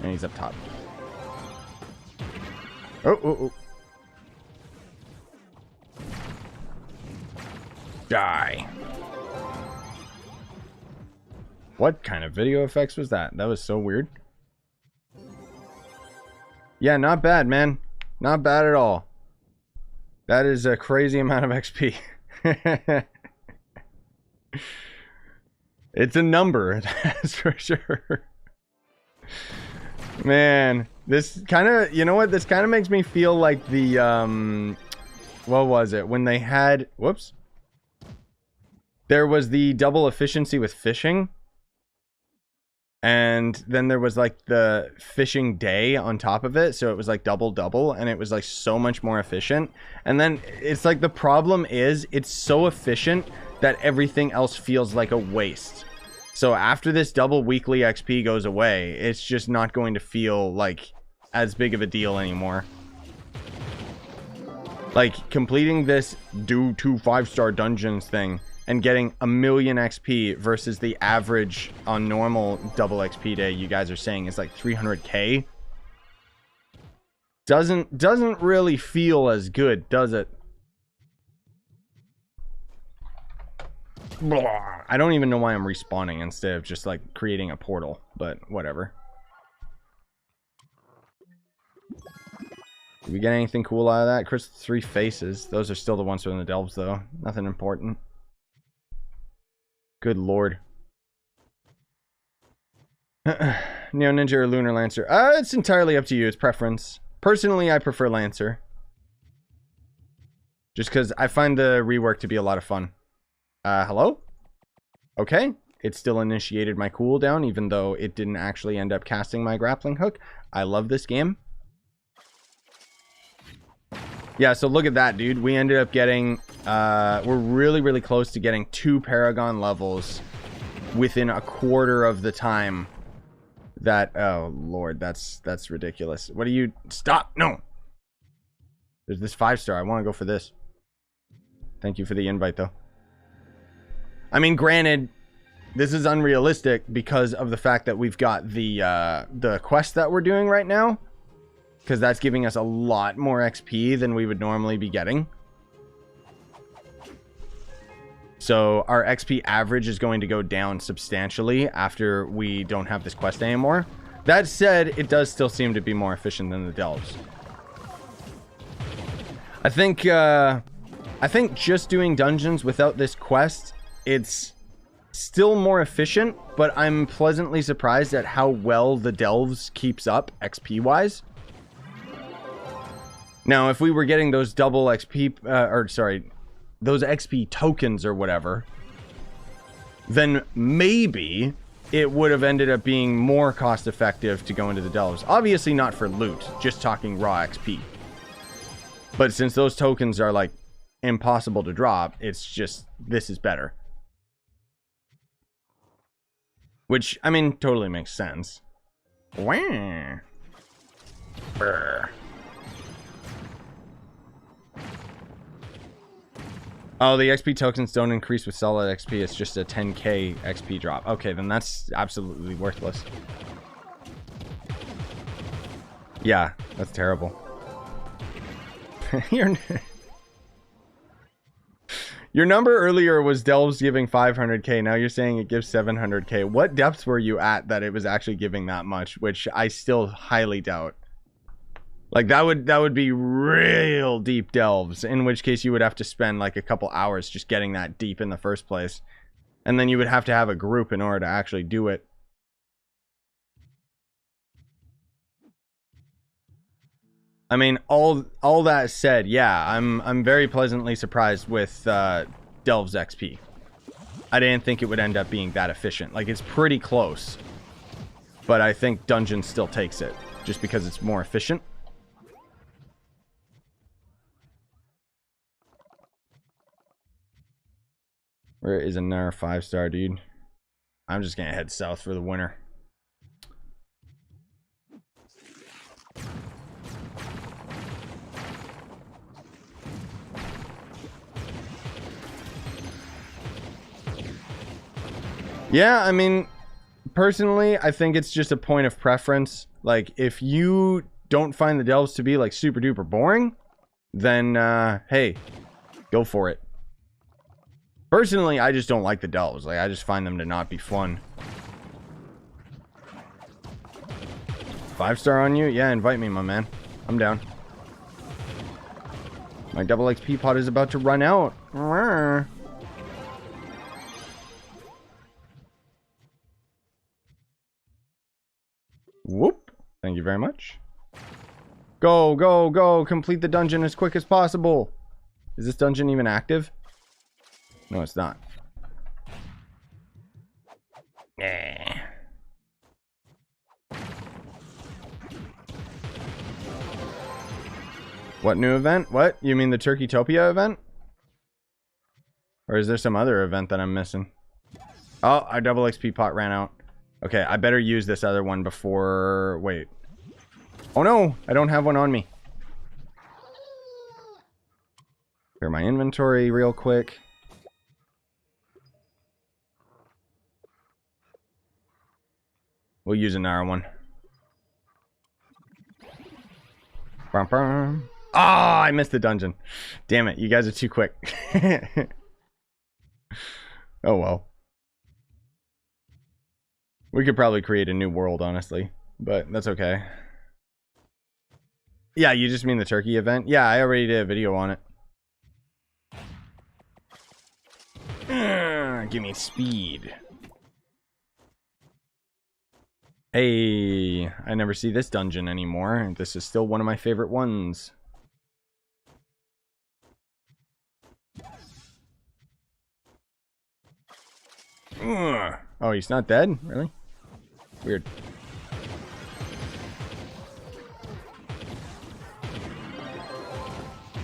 And he's up top. Oh. Die. What kind of video effects was that? That was so weird. Yeah, not bad, man. Not bad at all. That is a crazy amount of XP. It's a number, that's for sure. Man, this kind of, you know what? This kind of makes me feel like the, what was it? When they had, whoops. There was the double efficiency with fishing. And then there was like the fishing day on top of it. So it was like double. And it was like so much more efficient. And then it's like the problem is it's so efficient that everything else feels like a waste. So after this double weekly XP goes away, it's just not going to feel like as big of a deal anymore. Like completing this do 2 5-star dungeons thing and getting 1,000,000 XP versus the average on normal double XP day you guys are saying is like 300k. Doesn't really feel as good, does it? Blah. I don't even know why I'm respawning instead of just like creating a portal, but whatever. Did we get anything cool out of that? Crystal 3 faces. Those are still the ones from the delves though. Nothing important. Good lord. Neo Ninja or Lunar Lancer? It's entirely up to you. It's preference. Personally, I prefer Lancer. Just because I find the rework to be a lot of fun. Hello? Okay. It still initiated my cooldown, even though it didn't actually end up casting my grappling hook. I love this game. Yeah, so look at that, dude. We ended up getting... we're really close to getting 2 Paragon levels within a quarter of the time that... Oh, Lord, that's ridiculous. What do you... Stop! No! There's this 5-star. I want to go for this. Thank you for the invite, though. I mean, granted, this is unrealistic because of the fact that we've got the quest that we're doing right now. Because that's giving us a lot more XP than we would normally be getting. So our XP average is going to go down substantially after we don't have this quest anymore. That said, it does still seem to be more efficient than the delves. I think just doing dungeons without this quest, it's still more efficient, but I'm pleasantly surprised at how well the delves keeps up XP-wise. Now, if we were getting those double XP, those XP tokens or whatever, then maybe it would have ended up being more cost effective to go into the delves. Obviously not for loot, just talking raw XP. But since those tokens are like impossible to drop, it's just, this is better. Which, I mean, totally makes sense. Wah. Brr. Oh, the XP tokens don't increase with solid XP. It's just a 10k XP drop. Okay, then that's absolutely worthless. Yeah, that's terrible. Your number earlier was Delves giving 500k. Now you're saying it gives 700k. What depths were you at that it was actually giving that much? Which I still highly doubt. Like that would be real deep delves, in which case you would have to spend like a couple hours just getting that deep in the first place. And then you would have to have a group in order to actually do it. I mean, all that said, yeah, I'm very pleasantly surprised with Delves XP. I didn't think it would end up being that efficient. Like, it's pretty close. But I think Dungeon still takes it, just because it's more efficient. Where is another 5-star, dude? I'm just gonna head south for the winter. Yeah, I mean, personally, I think it's just a point of preference. Like, if you don't find the delves to be, like, super duper boring, then, hey, go for it. Personally, I just don't like the delves. Like, I just find them to not be fun. 5-star on you? Yeah, invite me, my man. I'm down. My double XP pot is about to run out. Whoop. Thank you very much. Go, go, go. Complete the dungeon as quick as possible. Is this dungeon even active? No, it's not. Nah. What new event? What? You mean the Turkeytopia event? Or is there some other event that I'm missing? Oh, our double XP pot ran out. Okay, I better use this other one before... Wait. Oh no! I don't have one on me. Clear my inventory real quick. We'll use another one. Bum, bum. Oh, I missed the dungeon. Damn it, you guys are too quick. Oh well. We could probably create a new world, honestly. But that's okay. Yeah, you just mean the turkey event? Yeah, I already did a video on it. Give me speed. Hey, I never see this dungeon anymore. This is still one of my favorite ones. Oh, he's not dead? Really? Weird.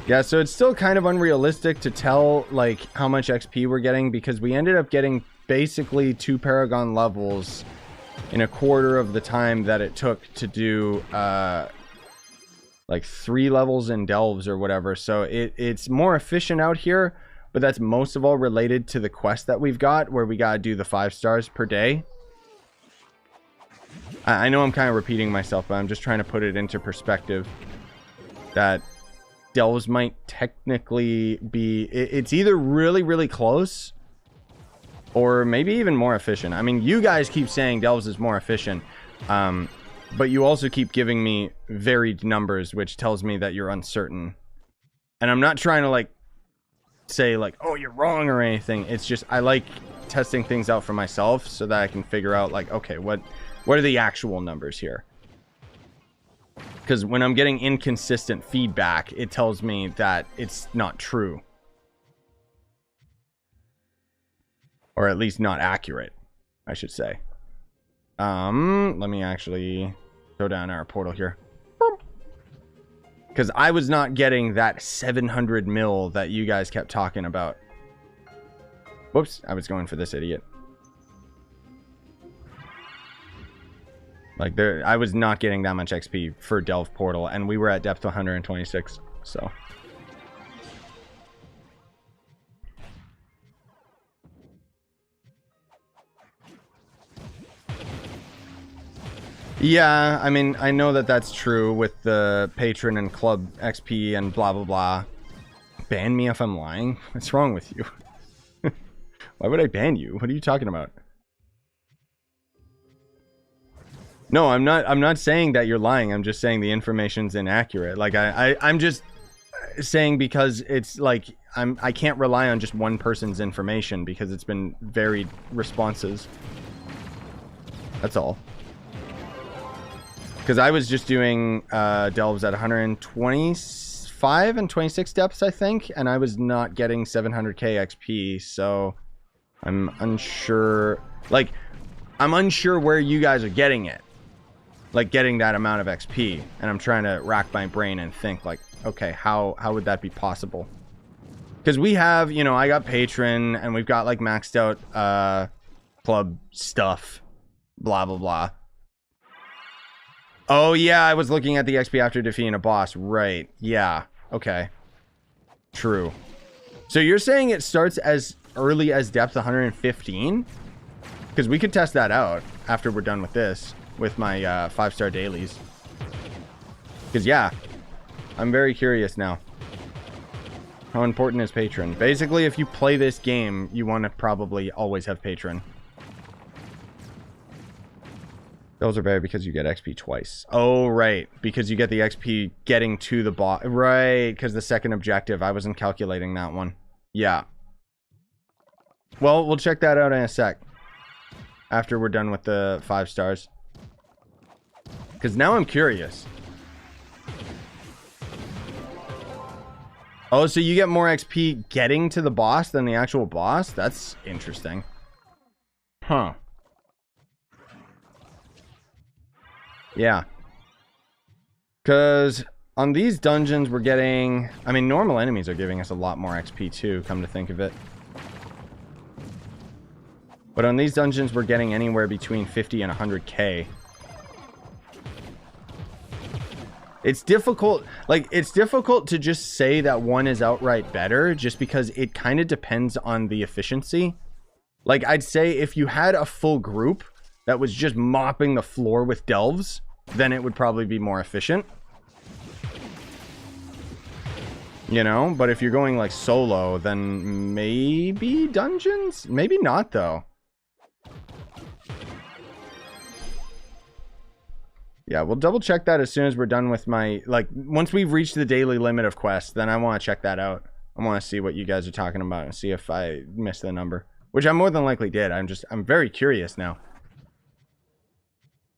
Yeah, so it's still kind of unrealistic to tell, like, how much XP we're getting, because we ended up getting basically 2 Paragon levels in a quarter of the time that it took to do, like, 3 levels in Delves or whatever. So it's more efficient out here, but that's most of all related to the quest that we've got, where we gotta do the 5 stars per day. I know I'm kind of repeating myself, but I'm just trying to put it into perspective that Delves might technically be... It's either really, really close, or maybe even more efficient. I mean, you guys keep saying Delves is more efficient, but you also keep giving me varied numbers, which tells me that you're uncertain. And I'm not trying to, like, say, like, oh, you're wrong or anything. It's just, I like testing things out for myself so that I can figure out, like, okay, what are the actual numbers here? Because when I'm getting inconsistent feedback, it tells me that it's not true. Or at least not accurate, I should say. Let me actually go down our portal here. Because I was not getting that 700 mil that you guys kept talking about. Whoops, I was going for this idiot. Like there, I was not getting that much XP for Delve Portal, and we were at depth 126. So. Yeah, I mean, I know that that's true with the patron and club XP and blah, blah, blah. Ban me if I'm lying? What's wrong with you? Why would I ban you? What are you talking about? No, I'm not saying that you're lying. I'm just saying the information's inaccurate. Like, I'm just saying because it's like, I can't rely on just one person's information because it's been varied responses. That's all. Because I was just doing delves at 125 and 26 depths, I think, and I was not getting 700k XP, so I'm unsure. Like, I'm unsure where you guys are getting it. Like, getting that amount of XP, and I'm trying to rack my brain and think, like, okay, how would that be possible? Because we have, you know, I got patron, and we've got, like, maxed out club stuff, blah, blah, blah. Oh, yeah, I was looking at the XP after defeating a boss. Right. Yeah. Okay. True. So you're saying it starts as early as depth 115? Because we could test that out after we're done with this, with my 5-star dailies. Because, yeah, I'm very curious now. How important is patron? Basically, if you play this game, you want to probably always have patron. Those are better because you get XP twice. Oh, right. Because you get the XP getting to the boss. Right, because the second objective. I wasn't calculating that one. Yeah. Well, we'll check that out in a sec. After we're done with the 5 stars. Because now I'm curious. Oh, so you get more XP getting to the boss than the actual boss? That's interesting. Huh. Yeah. Because on these dungeons, we're getting... I mean, normal enemies are giving us a lot more XP too, come to think of it. But on these dungeons, we're getting anywhere between 50 and 100k. It's difficult... Like, it's difficult to just say that one is outright better, just because it kind of depends on the efficiency. Like, I'd say if you had a full group that was just mopping the floor with delves, then it would probably be more efficient. You know? But if you're going, like, solo, then maybe dungeons? Maybe not, though. Yeah, we'll double check that as soon as we're done with my... Like, once we've reached the daily limit of quests, then I want to check that out. I want to see what you guys are talking about and see if I missed the number. Which I more than likely did. I'm very curious now.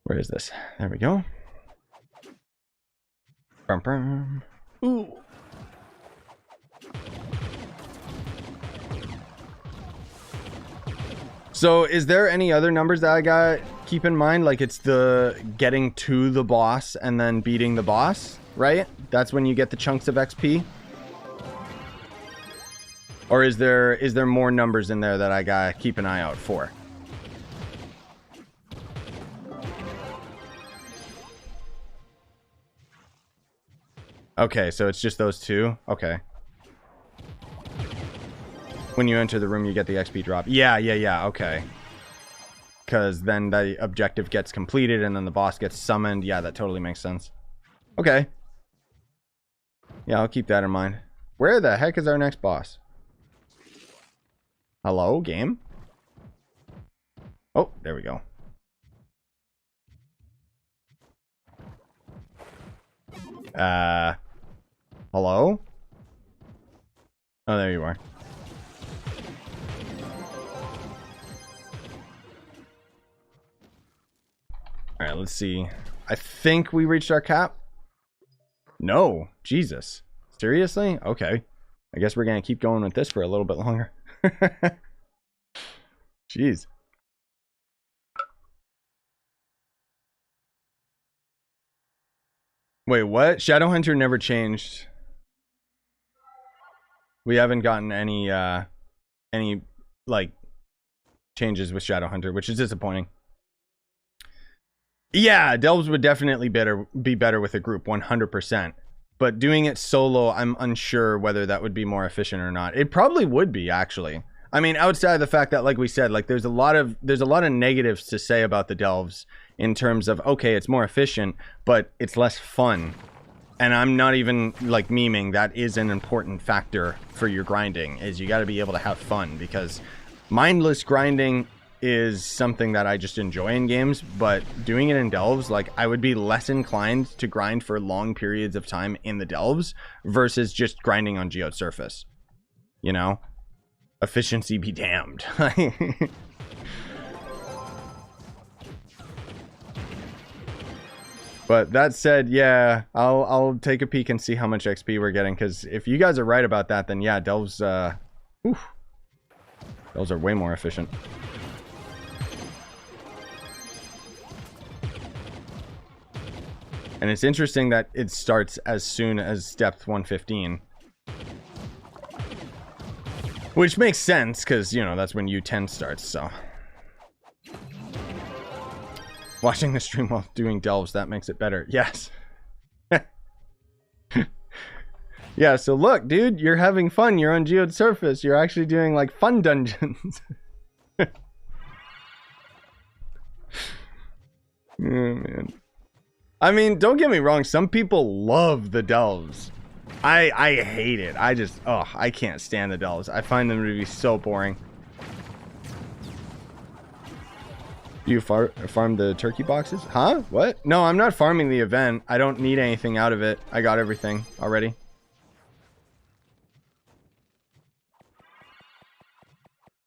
Where is this? There we go. Brum, brum. Ooh. So, is there any other numbers that I got keep in mind? Like, it's the getting to the boss and then beating the boss, right? That's when you get the chunks of XP? Or is there more numbers in there that I gotta keep an eye out for? Okay, so it's just those two? Okay. When you enter the room, you get the XP drop. Yeah, okay. Because then the objective gets completed and then the boss gets summoned. Yeah, that totally makes sense. Okay. Yeah, I'll keep that in mind. Where the heck is our next boss? Hello, game? Oh, there we go. Hello? Oh, there you are. Alright, let's see. I think we reached our cap. No. Jesus. Seriously? Okay. I guess we're gonna keep going with this for a little bit longer. Jeez. Wait, what? Shadowhunter never changed. We haven't gotten any like changes with Shadowhunter, which is disappointing. Yeah, delves would definitely be better with a group, 100%. But doing it solo, I'm unsure whether that would be more efficient or not. It probably would be, actually. I mean, outside of the fact that, like we said, like there's a lot of negatives to say about the delves in terms of, okay, it's more efficient, but it's less fun. And I'm not even like memeing, that is an important factor for your grinding, is you got to be able to have fun, because mindless grinding is something that I just enjoy in games, but doing it in delves, like I would be less inclined to grind for long periods of time in the delves versus just grinding on geode surface. You know? Efficiency be damned. But that said, yeah, I'll take a peek and see how much XP we're getting, because if you guys are right about that, then yeah, delves, delves are way more efficient. And it's interesting that it starts as soon as depth 115. Which makes sense, because, you know, that's when U10 starts, so. Watching the stream while doing delves, that makes it better. Yes. Yeah, so look, dude, you're having fun. You're on geode surface. You're actually doing, like, fun dungeons. Oh, man. I mean, don't get me wrong. Some people love the delves. I hate it. I can't stand the delves. I find them to be so boring. Do you farm the turkey boxes? Huh? What? No, I'm not farming the event. I don't need anything out of it. I got everything already.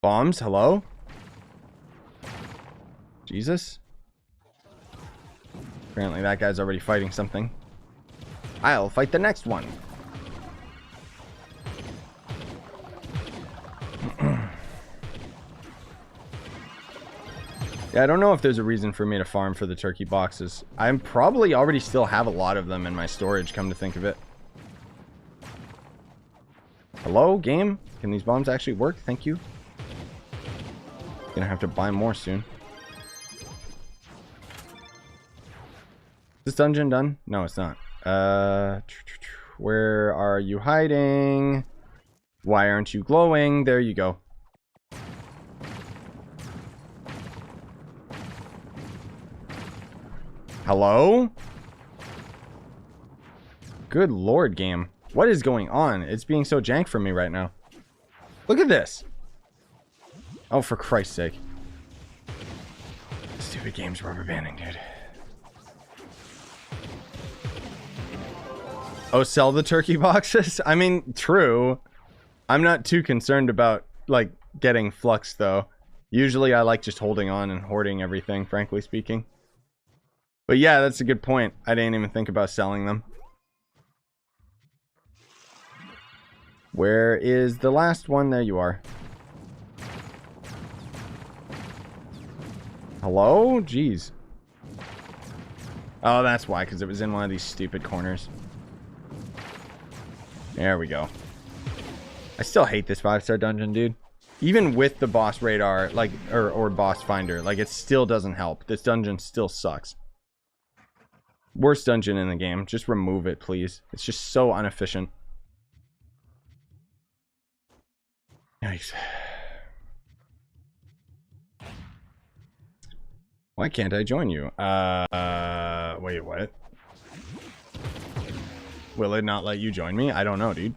Bombs? Hello? Jesus? Apparently that guy's already fighting something. I'll fight the next one. Yeah, I don't know if there's a reason for me to farm for the turkey boxes. I'm probably already still have a lot of them in my storage, come to think of it. Hello, game? Can these bombs actually work? Thank you. Gonna have to buy more soon. Is this dungeon done? No, it's not. Where are you hiding? Why aren't you glowing? There you go. Hello? Good lord, game. What is going on? It's being so jank for me right now. Look at this. Oh, for Christ's sake. Stupid game's rubber banding, dude. Oh, sell the turkey boxes? I mean, true. I'm not too concerned about, like, getting flux, though. Usually I like just holding on and hoarding everything, frankly speaking. But yeah, that's a good point. I didn't even think about selling them. Where is the last one? There you are. Hello? Jeez. Oh, that's why, because it was in one of these stupid corners. There we go. I still hate this 5-star dungeon, dude. Even with the boss radar, like, or boss finder, like, it still doesn't help. This dungeon still sucks. Worst dungeon in the game. Just remove it, please. It's just so inefficient. Nice. Why can't I join you? Wait, what? Will it not let you join me? I don't know, dude.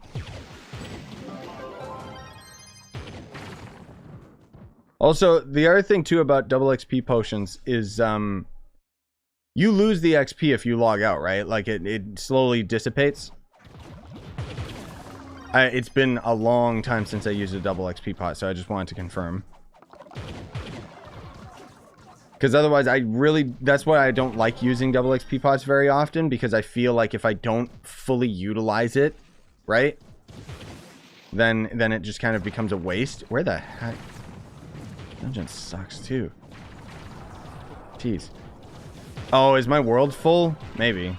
Also, the other thing, too, about double XP potions is, you lose the XP if you log out, right? Like, it slowly dissipates. It's been a long time since I used a double XP pot, so I just wanted to confirm. Because otherwise, that's why I don't like using double XP pots very often, because I feel like if I don't fully utilize it, right? Then it just kind of becomes a waste. Where the heck? Dungeon sucks, too. Jeez. Oh, is my world full? Maybe.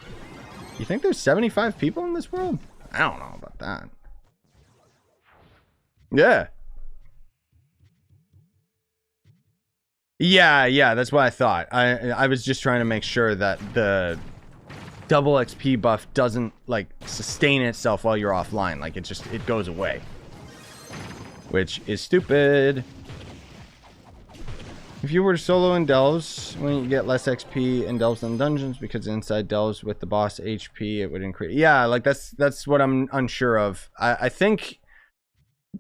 You think there's 75 people in this world? I don't know about that. Yeah. Yeah, that's what I thought. I was just trying to make sure that the double XP buff doesn't, like, sustain itself while you're offline. Like, it goes away. Which is stupid. If you were to solo in delves, when you get less XP in delves than dungeons, because inside delves with the boss HP, it would increase. Yeah, like, that's what I'm unsure of. I think,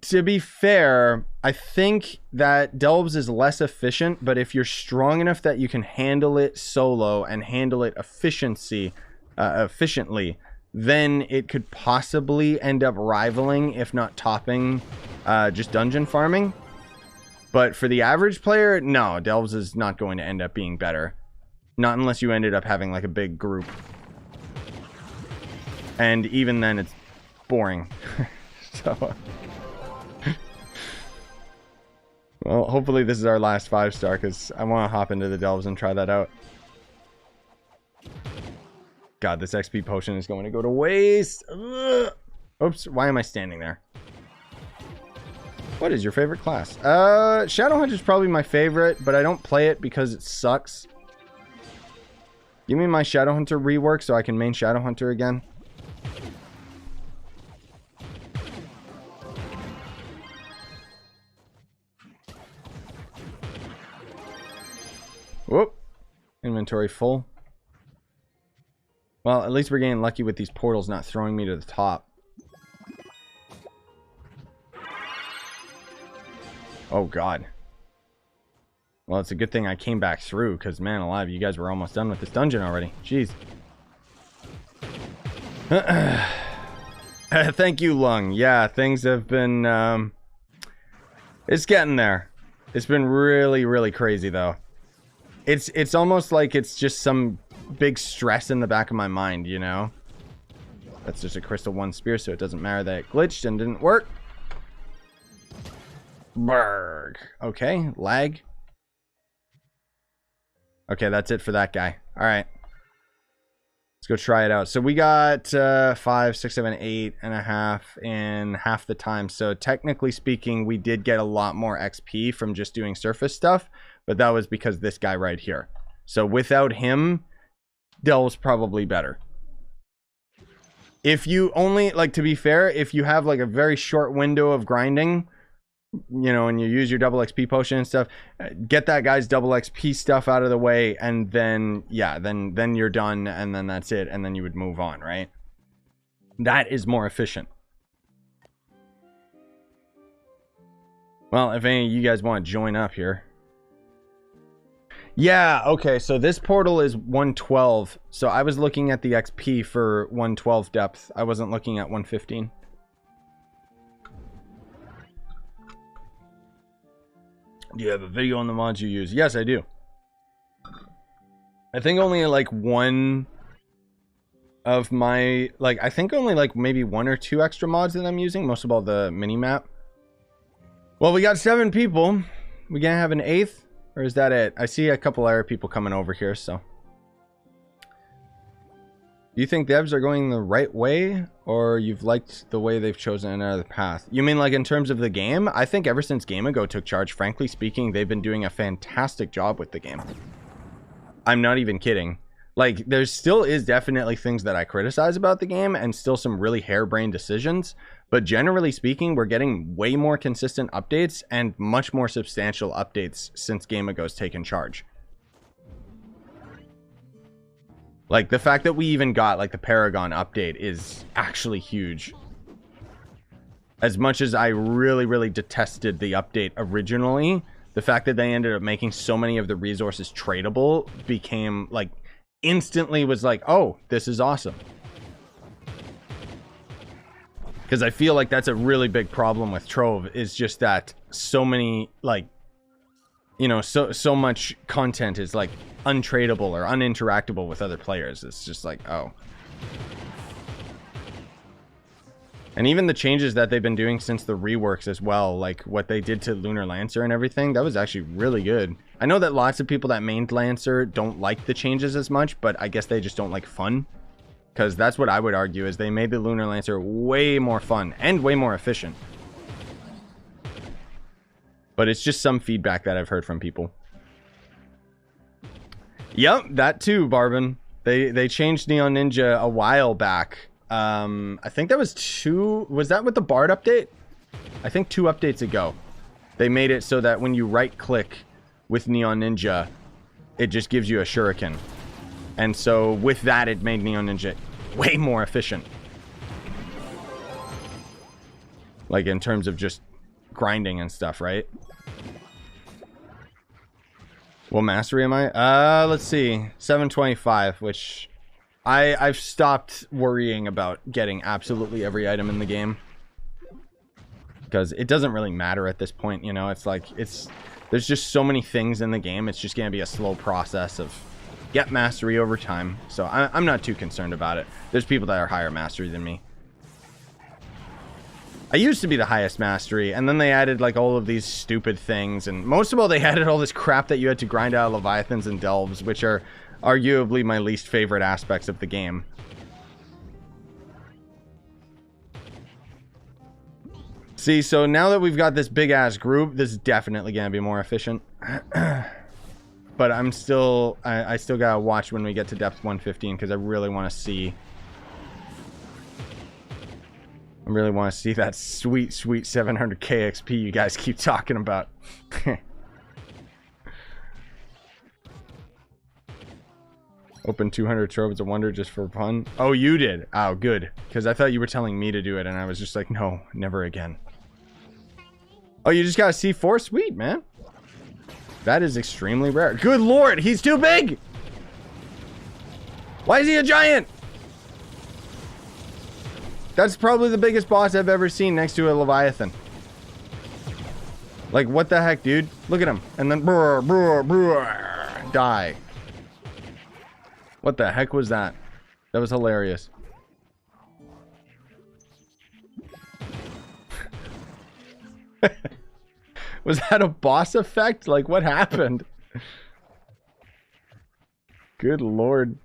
to be fair, I think that delves is less efficient, but if you're strong enough that you can handle it solo and handle it efficiently, then it could possibly end up rivaling, if not topping, just dungeon farming. But for the average player, no, delves is not going to end up being better. Not unless you ended up having like a big group. And even then, it's boring. So, well, hopefully this is our last 5-star, because I want to hop into the delves and try that out. God, this XP potion is going to go to waste. Ugh. Oops, why am I standing there? What is your favorite class? Shadowhunt is probably my favorite, but I don't play it because it sucks. Give me my Shadowhunter rework so I can main Shadowhunter again. Whoop. Inventory full. Well, at least we're getting lucky with these portals not throwing me to the top. Oh, God. Well, it's a good thing I came back through, because, man alive, you guys were almost done with this dungeon already. Jeez. Thank you, Lung. Yeah, things have been, it's getting there. It's been really, really crazy, though. It's almost like it's just some big stress in the back of my mind, you know? That's just a Crystal 1 spear, so it doesn't matter that it glitched and didn't work. Berg. Okay, lag. Okay, that's it for that guy. Alright. Let's go try it out. So we got 5, 6, 7, 8.5 in half the time. So technically speaking, we did get a lot more XP from just doing surface stuff. But that was because this guy right here. So without him, Delve's probably better. If you only, like, to be fair, if you have like a very short window of grinding, you know, and you use your double XP potion and stuff, get that guy's double XP stuff out of the way, and then, yeah, then you're done, and then that's it, and then you would move on, right? That is more efficient. Well, if any of you guys want to join up here. Yeah, okay, so this portal is 112, so I was looking at the XP for 112 depth. I wasn't looking at 115. Do you have a video on the mods you use? Yes, I do. I think only like one of my, like, I think only like maybe 1 or 2 extra mods that I'm using. Most of all the mini-map. Well, we got 7 people. We gonna have an 8th? Or is that it? I see a couple other people coming over here, so. Do you think devs are going the right way? Or you've liked the way they've chosen another path? You mean like in terms of the game? I think ever since Game Ago took charge, frankly speaking, they've been doing a fantastic job with the game. I'm not even kidding. Like, there still is definitely things that I criticize about the game, and still some really harebrained decisions. But generally speaking, we're getting way more consistent updates and much more substantial updates since Game Ago's taken charge. Like, the fact that we even got, like, the Paragon update is actually huge. As much as I really, really detested the update originally, the fact that they ended up making so many of the resources tradable became, like, instantly was like, oh, this is awesome. Because I feel like that's a really big problem with Trove, is just that so many, like, you know, so much content is, like, untradeable or uninteractable with other players. It's just like, oh. And even the changes that they've been doing since the reworks as well, like what they did to Lunar Lancer and everything, that was actually really good. I know that lots of people that mained Lancer don't like the changes as much, but I guess they just don't like fun. Because that's what I would argue, is they made the Lunar Lancer way more fun and way more efficient. But it's just some feedback that I've heard from people. Yep, that too, Barbin. They changed Neon Ninja a while back. I think that was was that with the Bard update? I think 2 updates ago. They made it so that when you right-click with Neon Ninja, it just gives you a shuriken. And so with that, it made Neon Ninja way more efficient. Like in terms of just grinding and stuff, right? What mastery am I? Let's see. 725, which I've stopped worrying about getting absolutely every item in the game. Because it doesn't really matter at this point, you know? It's like, there's just so many things in the game. It's just going to be a slow process of get mastery over time. So I'm not too concerned about it. There's people that are higher mastery than me. I used to be the highest mastery, and then they added like all of these stupid things, and most of all they added all this crap that you had to grind out of Leviathans and Delves, which are arguably my least favorite aspects of the game. See, so now that we've got this big ass group, this is definitely gonna be more efficient. But I'm still, I still gotta watch when we get to depth 115, because I really want to see that sweet, sweet 700k XP you guys keep talking about. Open 200 Trove as a wonder just for fun. Oh, you did? Oh, good. Because I thought you were telling me to do it, and I was just like, no, never again. Oh, you just got a C4? Sweet, man. That is extremely rare. Good lord, he's too big! Why is he a giant? That's probably the biggest boss I've ever seen next to a Leviathan. Like, what the heck, dude? Look at him. And then, die. What the heck was that? That was hilarious. Was that a boss effect? Like, what happened? Good lord.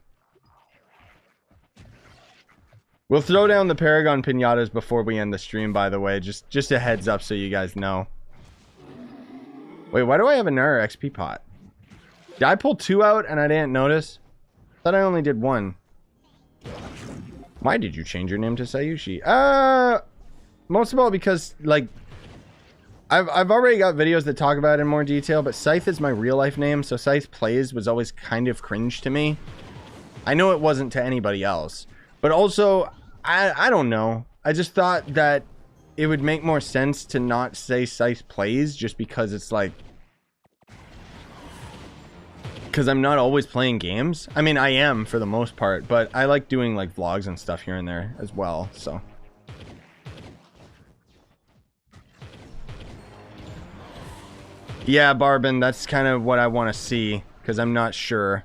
We'll throw down the Paragon pinatas before we end the stream, by the way. Just a heads up so you guys know. Wait, why do I have another XP pot? Did I pull 2 out and I didn't notice? I thought I only did 1. Why did you change your name to Scyushi? Most of all because, like, I've already got videos that talk about it in more detail, but Scythe is my real life name, so Scythe Plays was always kind of cringe to me. I know it wasn't to anybody else. But also, I don't know. I just thought that it would make more sense to not say Scythe Plays, just because it's like... Because I'm not always playing games. I mean, I am for the most part, but I like doing like vlogs and stuff here and there as well, so... Yeah, Barbin, that's kind of what I want to see, because I'm not sure.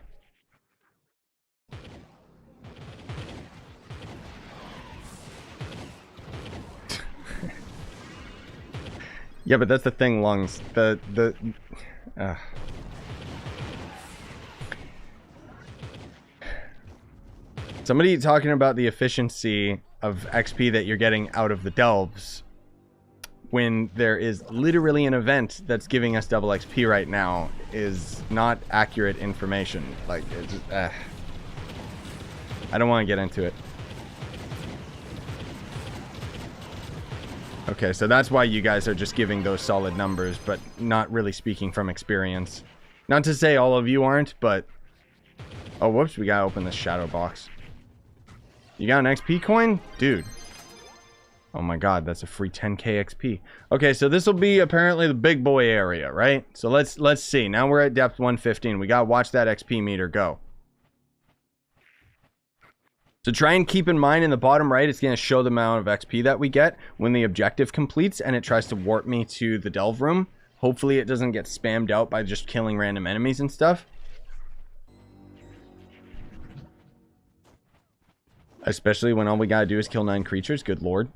Yeah, but that's the thing, Lungs. Somebody talking about the efficiency of XP that you're getting out of the delves when there is literally an event that's giving us double XP right now is not accurate information. Like, it's just, I don't want to get into it. Okay, so that's why you guys are just giving those solid numbers, but not really speaking from experience. Not to say all of you aren't, but... Oh, whoops, we gotta open this shadow box. You got an XP coin? Dude. Oh my god, that's a free 10k XP. Okay, so this will be apparently the big boy area, right? So let's see. Now we're at depth 115. We gotta watch that XP meter go. So try and keep in mind in the bottom right, it's going to show the amount of XP that we get when the objective completes and it tries to warp me to the delve room. Hopefully it doesn't get spammed out by just killing random enemies and stuff. Especially when all we got to do is kill 9 creatures. Good lord.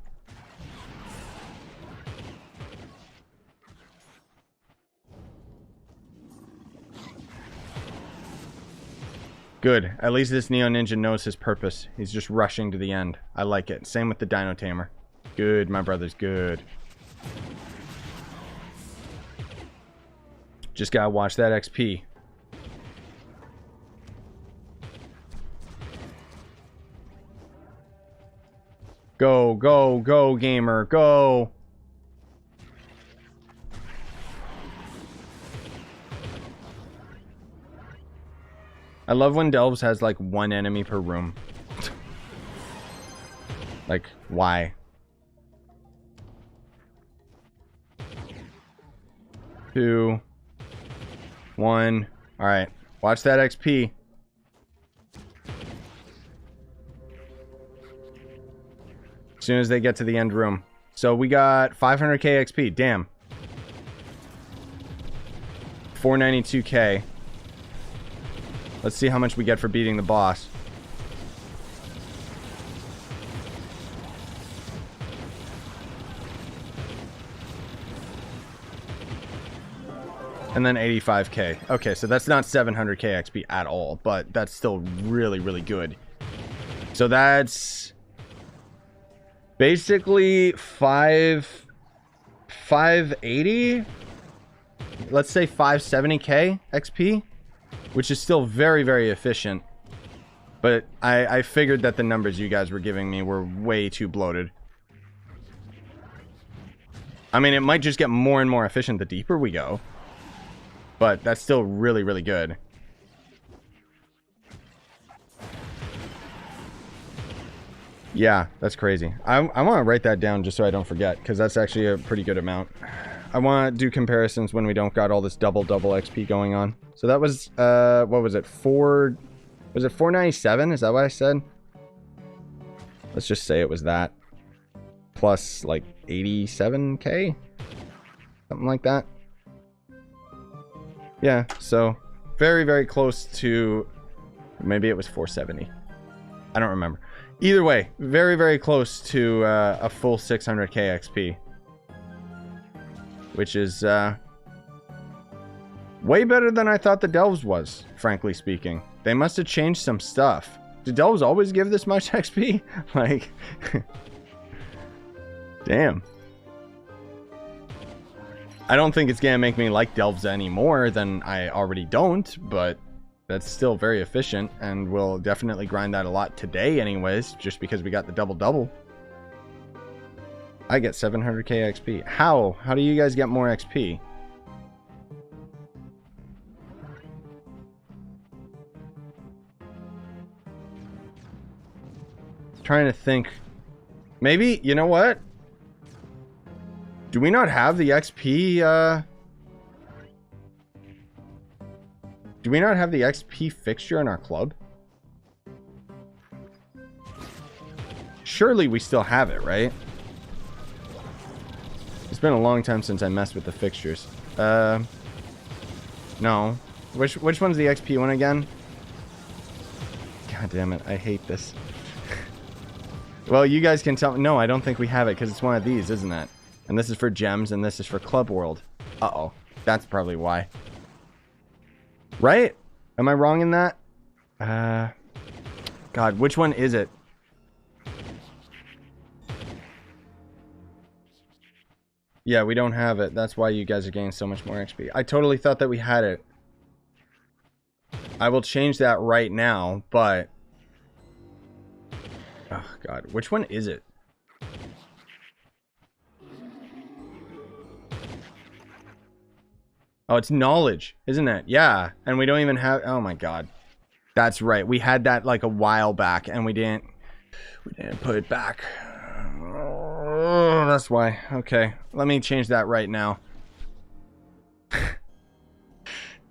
Good. At least this Neon Ninja knows his purpose. He's just rushing to the end. I like it. Same with the Dino Tamer. Good, my brothers. Good. Just gotta watch that XP. Go, go, go, gamer, go. I love when Delves has like one enemy per room. Like, why? 2, 1. All right, watch that XP. As soon as they get to the end room. So we got 500k XP. Damn. 492k. Let's see how much we get for beating the boss. And then 85k. Okay, so that's not 700k XP at all, but that's still really, really good. So that's basically 580. Let's say 570k XP, which is still very, very efficient. But I figured that the numbers you guys were giving me were way too bloated. I mean, it might just get more and more efficient the deeper we go. But that's still really, really good. Yeah, that's crazy. I want to write that down just so I don't forget, because that's actually a pretty good amount. I want to do comparisons when we don't got all this double XP going on. So that was, what was it? Was it 497? Is that what I said? Let's just say it was that. Plus, like, 87k? Something like that. Yeah, so very, very close to, maybe it was 470. I don't remember. Either way, very, very close to a full 600k XP. Which is way better than I thought the Delves was, frankly speaking. They must have changed some stuff. Do Delves always give this much XP? Like, damn. I don't think it's gonna make me like Delves any more than I already don't, but that's still very efficient, and we'll definitely grind that a lot today anyways, just because we got the double. I get 700k XP. How? How do you guys get more XP? Trying to think. Maybe, you know what? Do we not have the XP, do we not have the XP fixture in our club? Surely we still have it, right? It's been a long time since I messed with the fixtures. No. Which one's the XP one again? God damn it, I hate this. Well, you guys can tell. No, I don't think we have it, because it's one of these, isn't it? And this is for gems, and this is for Club World. Uh-oh. That's probably why. Right? Am I wrong in that? God, which one is it? Yeah, we don't have it. That's why you guys are getting so much more XP. I totally thought that we had it. I will change that right now, but... Oh, God. Which one is it? Oh, it's knowledge, isn't it? Yeah, and we don't even have... Oh, my God. That's right. We had that, like, a while back, and we didn't put it back. Oh, that's why. Okay, let me change that right now.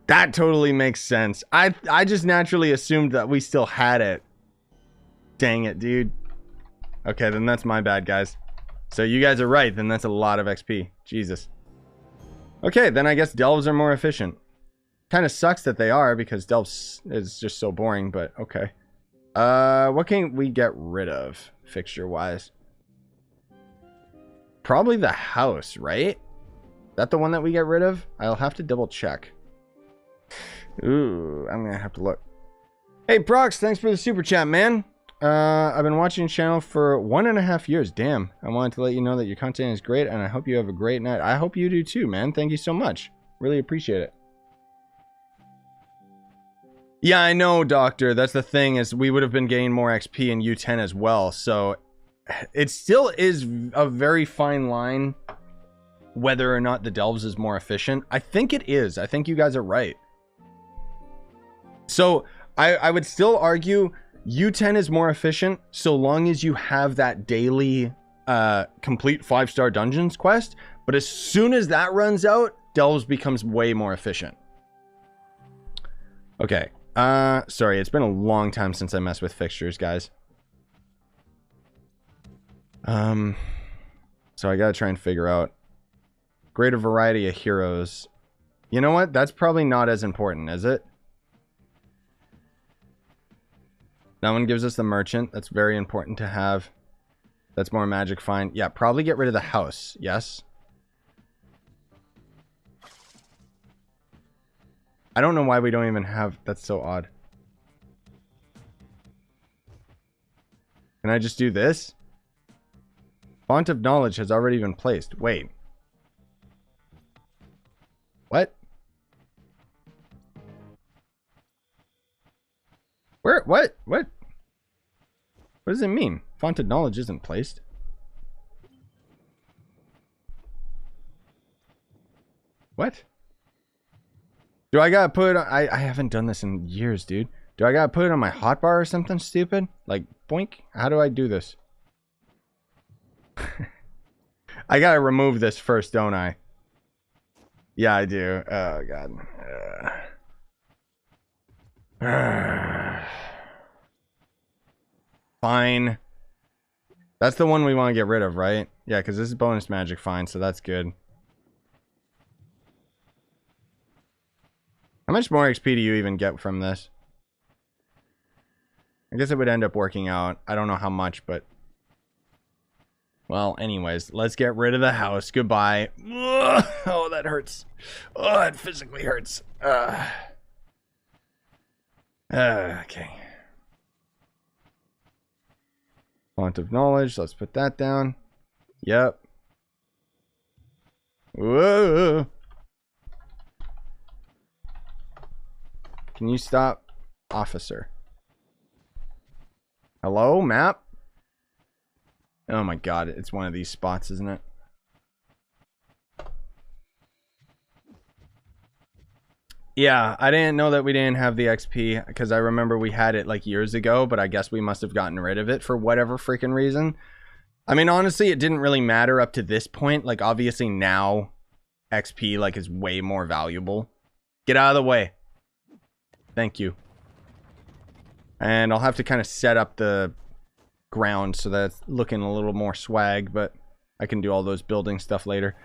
That totally makes sense. I just naturally assumed that we still had it. Dang it, dude. Okay, then that's my bad, guys. So you guys are right. Then that's a lot of XP. Jesus. Okay, then I guess Delves are more efficient. Kind of sucks that they are, because Delves is just so boring, but okay. What can we get rid of, fixture-wise? Probably the house, right? Is that the one that we get rid of? I'll have to double check. Ooh, I'm gonna have to look. Hey, Prox, thanks for the super chat, man. I've been watching your channel for 1.5 years. Damn. I wanted to let you know that your content is great, and I hope you have a great night. I hope you do too, man. Thank you so much. Really appreciate it. Yeah, I know, Doctor. That's the thing, is we would have been getting more XP in U10 as well. So it still is a very fine line whether or not the Delves is more efficient. I think it is. I think you guys are right. So I would still argue U10 is more efficient so long as you have that daily complete 5-star dungeons quest. But as soon as that runs out, Delves becomes way more efficient. Okay. Sorry, it's been a long time since I messed with fixtures, guys. So I gotta try and figure out greater variety of heroes. You know what? That's probably not as important, is it? That one gives us the merchant. That's very important to have. That's more magic fine. Yeah, probably get rid of the house. Yes. I don't know why we don't even have... That's so odd. Can I just do this? Font of knowledge has already been placed. Wait. What? Where? What? What? What does it mean? Font of knowledge isn't placed. What? Do I gotta put it on, I haven't done this in years, dude. Do I gotta put it on my hotbar or something stupid? Like, boink? How do I do this? I gotta remove this first, don't I? Yeah, I do. Oh, God. Fine. That's the one we want to get rid of, right? Yeah, because this is bonus magic fine, so that's good. How much more XP do you even get from this? I guess it would end up working out. I don't know how much, but... Well, anyways, let's get rid of the house. Goodbye. Ugh. Oh, that hurts. Oh, it physically hurts. Okay. Font of knowledge. Let's put that down. Yep. Whoa. Can you stop? Officer. Hello, map? Oh my god, it's one of these spots, isn't it? Yeah, I didn't know that we didn't have the XP, because I remember we had it like years ago, but I guess we must have gotten rid of it for whatever freaking reason. I mean, honestly, it didn't really matter up to this point. Like, obviously now, XP, like, is way more valuable. Get out of the way. Thank you. And I'll have to kind of set up the ground so that it's looking a little more swag, but I can do all those building stuff later.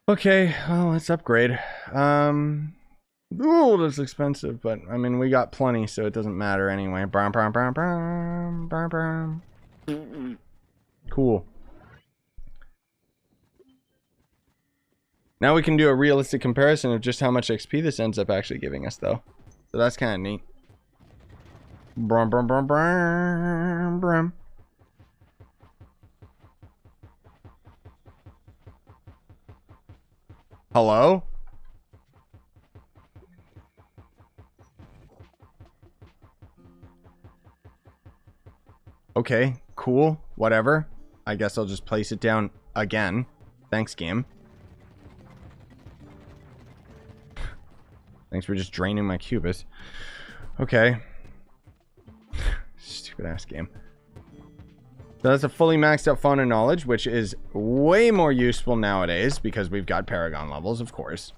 Okay, well, let's upgrade. Ooh, that's expensive, but I mean, we got plenty, so it doesn't matter anyway. Cool. Now we can do a realistic comparison of just how much XP this ends up actually giving us, though. So that's kind of neat. Brum, brum, brum, brum, brum. Hello? Okay, cool. Whatever. I guess I'll just place it down again. Thanks, game. Thanks for just draining my cubus. Okay. Stupid ass game. So that's a fully maxed out font of knowledge, which is way more useful nowadays because we've got Paragon levels, of course.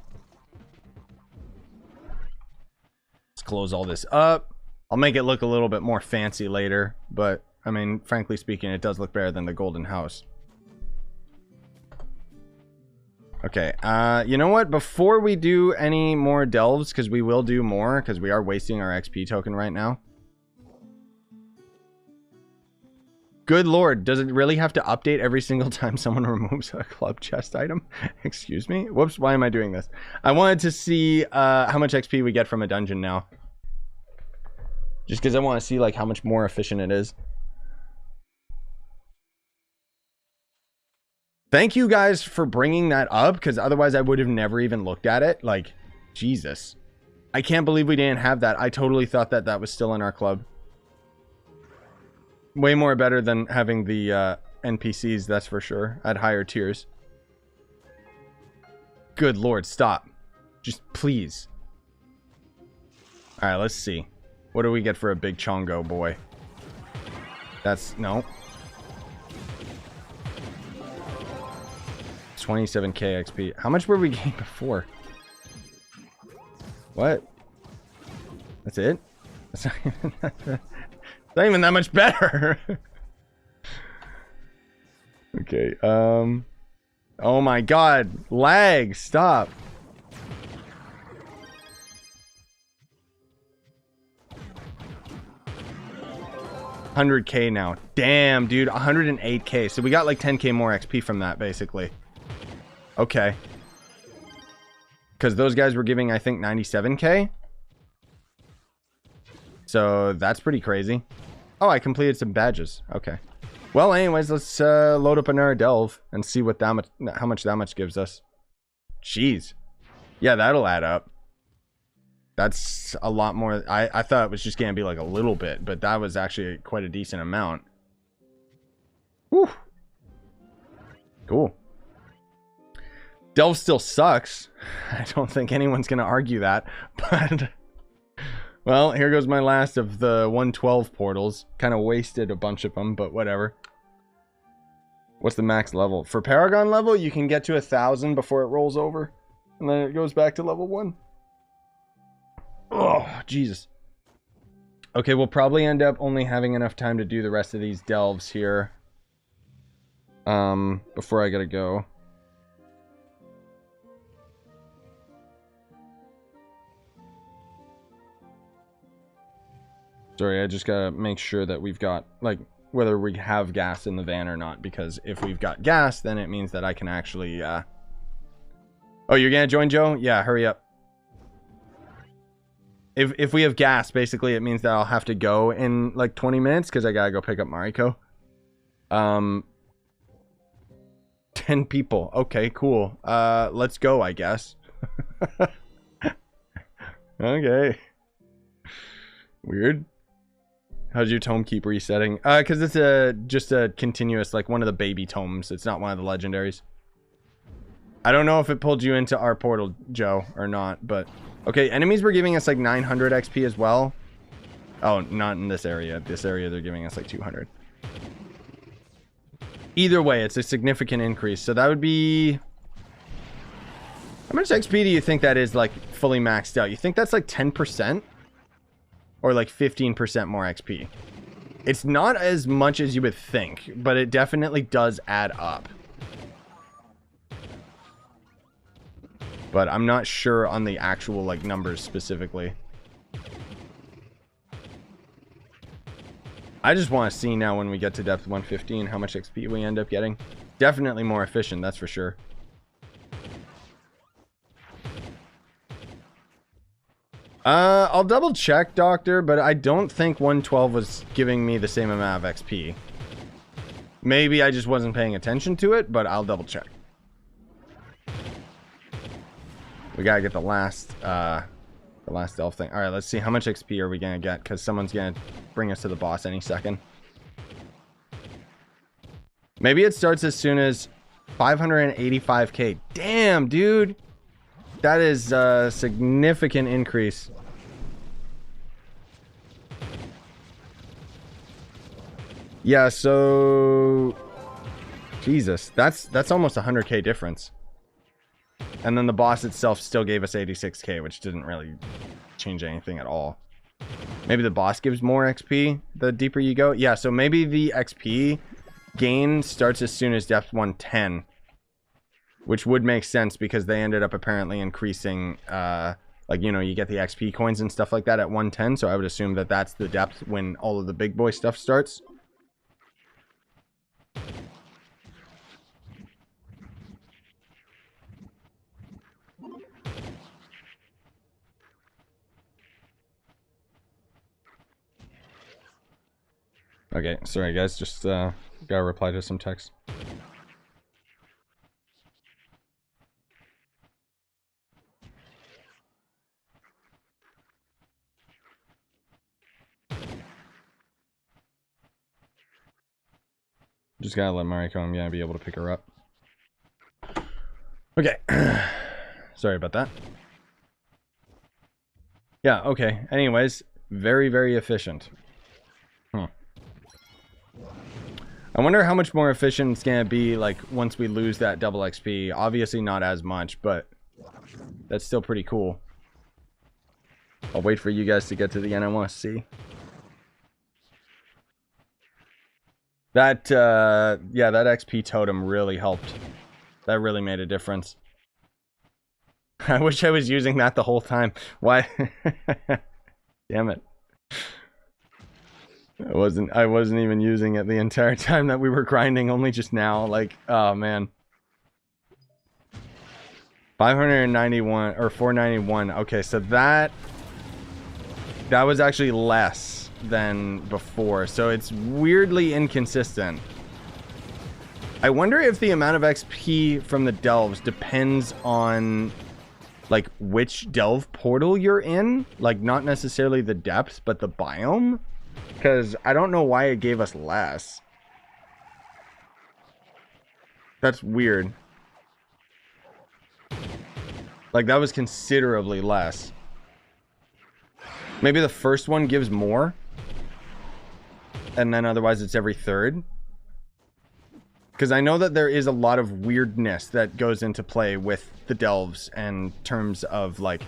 Let's close all this up. I'll make it look a little bit more fancy later, but I mean, frankly speaking, it does look better than the golden house. Okay, you know what? Before we do any more delves, because we will do more, because we are wasting our XP token right now. Good lord, does it really have to update every single time someone removes a club chest item? Excuse me? Whoops, why am I doing this? I wanted to see how much XP we get from a dungeon now. Just because I want to see like how much more efficient it is. Thank you guys for bringing that up, because otherwise I would have never even looked at it. Like, Jesus. I can't believe we didn't have that. I totally thought that that was still in our club. Way more better than having the NPCs, that's for sure, at higher tiers. Good lord, stop. Just please. Alright, let's see. What do we get for a big chongo boy? That's... no. 27k XP. How much were we getting before? What? That's it? That's not even that much better. Okay, oh my god. Lag, stop. $100k now. Damn, dude. 108k. So we got like 10k more XP from that, basically. Okay. Because those guys were giving, I think, 97k. So that's pretty crazy. Oh, I completed some badges. Okay. Well, anyways, let's load up another delve and see what that much, how much that much gives us. Jeez. Yeah, that'll add up. That's a lot more. I thought it was just gonna be like a little bit, but that was actually quite a decent amount. Whew. Cool. Delve still sucks. I don't think anyone's gonna argue that, but well, here goes my last of the 112 portals. Kind of wasted a bunch of them, but whatever. What's the max level? For Paragon level, you can get to 1,000 before it rolls over. And then it goes back to level 1. Oh, Jesus. Okay, we'll probably end up only having enough time to do the rest of these delves here. Before I gotta go. Sorry, I just gotta make sure that we've got, like, whether we have gas in the van or not. Because if we've got gas, then it means that I can actually, Oh, you're gonna join, Joe? Yeah, hurry up. If we have gas, basically, it means that I'll have to go in, like, 20 minutes. Because I gotta go pick up Mariko. 10 people. Okay, cool. Let's go, I guess. Okay. Weird. How's your tome keep resetting? Because it's just a continuous, like, one of the baby tomes. It's not one of the legendaries. I don't know if it pulled you into our portal, Joe, or not, but... Okay, enemies were giving us, like, 900 XP as well. Oh, not in this area. This area, they're giving us, like, 200. Either way, it's a significant increase. So that would be... How much XP do you think that is, like, fully maxed out? You think that's, like, 10%? Or like 15% more XP. It's not as much as you would think, but it definitely does add up. But I'm not sure on the actual, like, numbers specifically. I just want to see now when we get to depth 115 how much XP we end up getting. Definitely more efficient, that's for sure. I'll double check, Doctor, but I don't think 112 was giving me the same amount of XP. Maybe I just wasn't paying attention to it, but I'll double check. We gotta get the last elf thing. Alright, let's see how much XP are we gonna get, because someone's gonna bring us to the boss any second. Maybe it starts as soon as 585k. Damn, dude! That is a significant increase. Yeah, so... Jesus, that's almost a 100k difference. And then the boss itself still gave us 86k, which didn't really change anything at all. Maybe the boss gives more XP the deeper you go. Yeah, so maybe the XP gain starts as soon as depth 110. Which would make sense because they ended up apparently increasing, like, you know, you get the XP coins and stuff like that at 110. So I would assume that that's the depth when all of the big boy stuff starts. Okay, sorry guys, just gotta reply to some text. Just gotta let Mariko, I'm gonna be able to pick her up. Okay. Sorry about that. Yeah, okay. Anyways, very, very efficient. I wonder how much more efficient it's gonna be, like, once we lose that double XP. Obviously not as much, but that's still pretty cool. I'll wait for you guys to get to the end. I want to see. That, yeah, that XP totem really helped. That really made a difference. I wish I was using that the whole time. Why? Damn it. I wasn't even using it the entire time that we were grinding, only just now. Like, oh man. 591 or 491. Okay, so that was actually less than before. So it's weirdly inconsistent. I wonder if the amount of XP from the delves depends on like which delve portal you're in, like not necessarily the depth, but the biome. Because I don't know why it gave us less. That's weird. Like, that was considerably less. Maybe the first one gives more. And then otherwise it's every third. Because I know that there is a lot of weirdness that goes into play with the delves in terms of, like,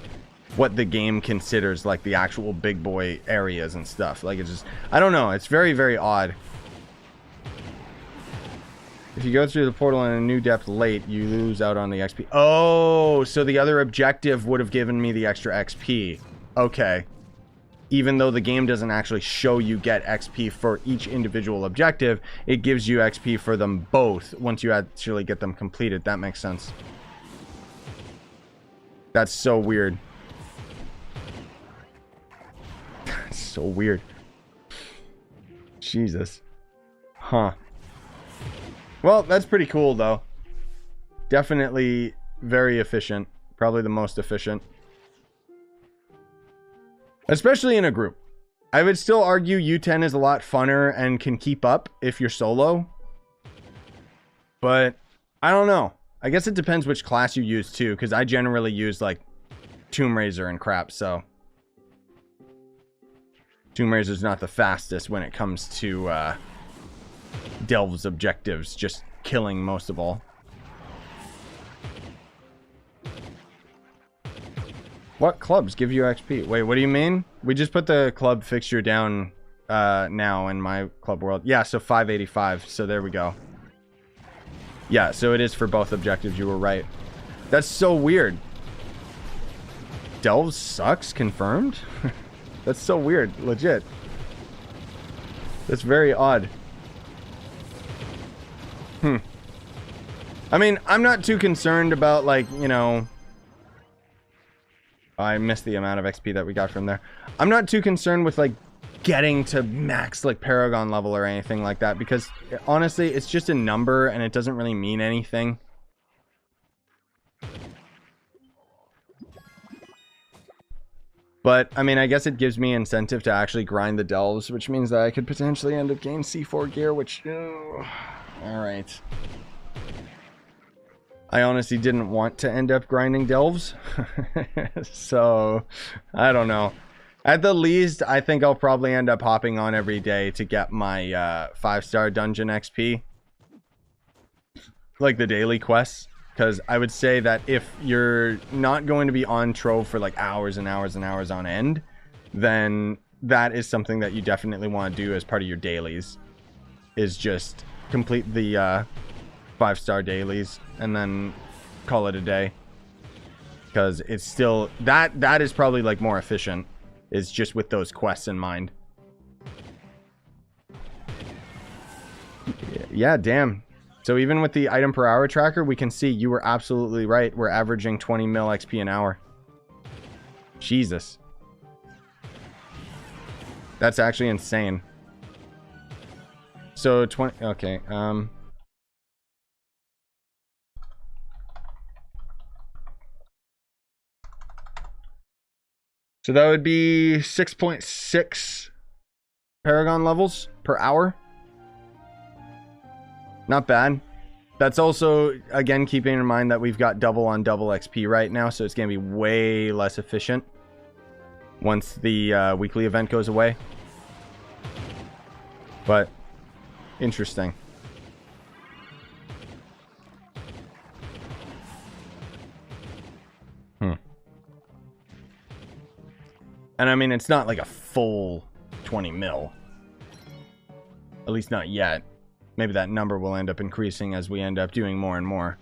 what the game considers like the actual big boy areas and stuff. Like, it's just, I don't know, it's very, very odd. If you go through the portal in a new depth late, you lose out on the XP. Oh, so the other objective would have given me the extra XP. Okay. Even though the game doesn't actually show you get XP for each individual objective, it gives you XP for them both once you actually get them completed. That makes sense. That's so weird. So weird. Jesus. Huh. Well, that's pretty cool, though. Definitely very efficient. Probably the most efficient. Especially in a group. I would still argue U10 is a lot funner and can keep up if you're solo. But, I don't know. I guess it depends which class you use, too. Because I generally use, like, Tomb Raiser and crap, so... Tomb Raiser's not the fastest when it comes to Delve's objectives, just killing most of all. What clubs give you XP? Wait, what do you mean? We just put the club fixture down now in my club world. Yeah, so 585, so there we go. Yeah, so it is for both objectives, you were right. That's so weird. Delve sucks, confirmed? That's so weird, legit. That's very odd. I mean, I'm not too concerned about, like, you know... I missed the amount of XP that we got from there. I'm not too concerned with, like, getting to max, like, Paragon level or anything like that. Because, honestly, it's just a number and it doesn't really mean anything. But, I mean, I guess it gives me incentive to actually grind the delves, which means that I could potentially end up gaining C4 gear, which... Alright. I honestly didn't want to end up grinding delves. So, I don't know. At the least, I think I'll probably end up hopping on every day to get my 5-star dungeon XP. Like the daily quests. Because I would say that if you're not going to be on Trove for like hours and hours and hours on end, then that is something that you definitely want to do as part of your dailies. Is just complete the 5-star dailies and then call it a day. Because it's still... That is probably like more efficient. Is just with those quests in mind. Yeah, damn. So even with the item per hour tracker, we can see you were absolutely right. We're averaging 20 mil XP an hour. Jesus. That's actually insane. So 20, okay, so that would be 6.6 Paragon levels per hour. Not bad. That's also, again, keeping in mind that we've got double on double XP right now, so it's going to be way less efficient once the weekly event goes away. But, interesting. And I mean, it's not like a full 20 mil. At least not yet. Maybe that number will end up increasing as we end up doing more and more.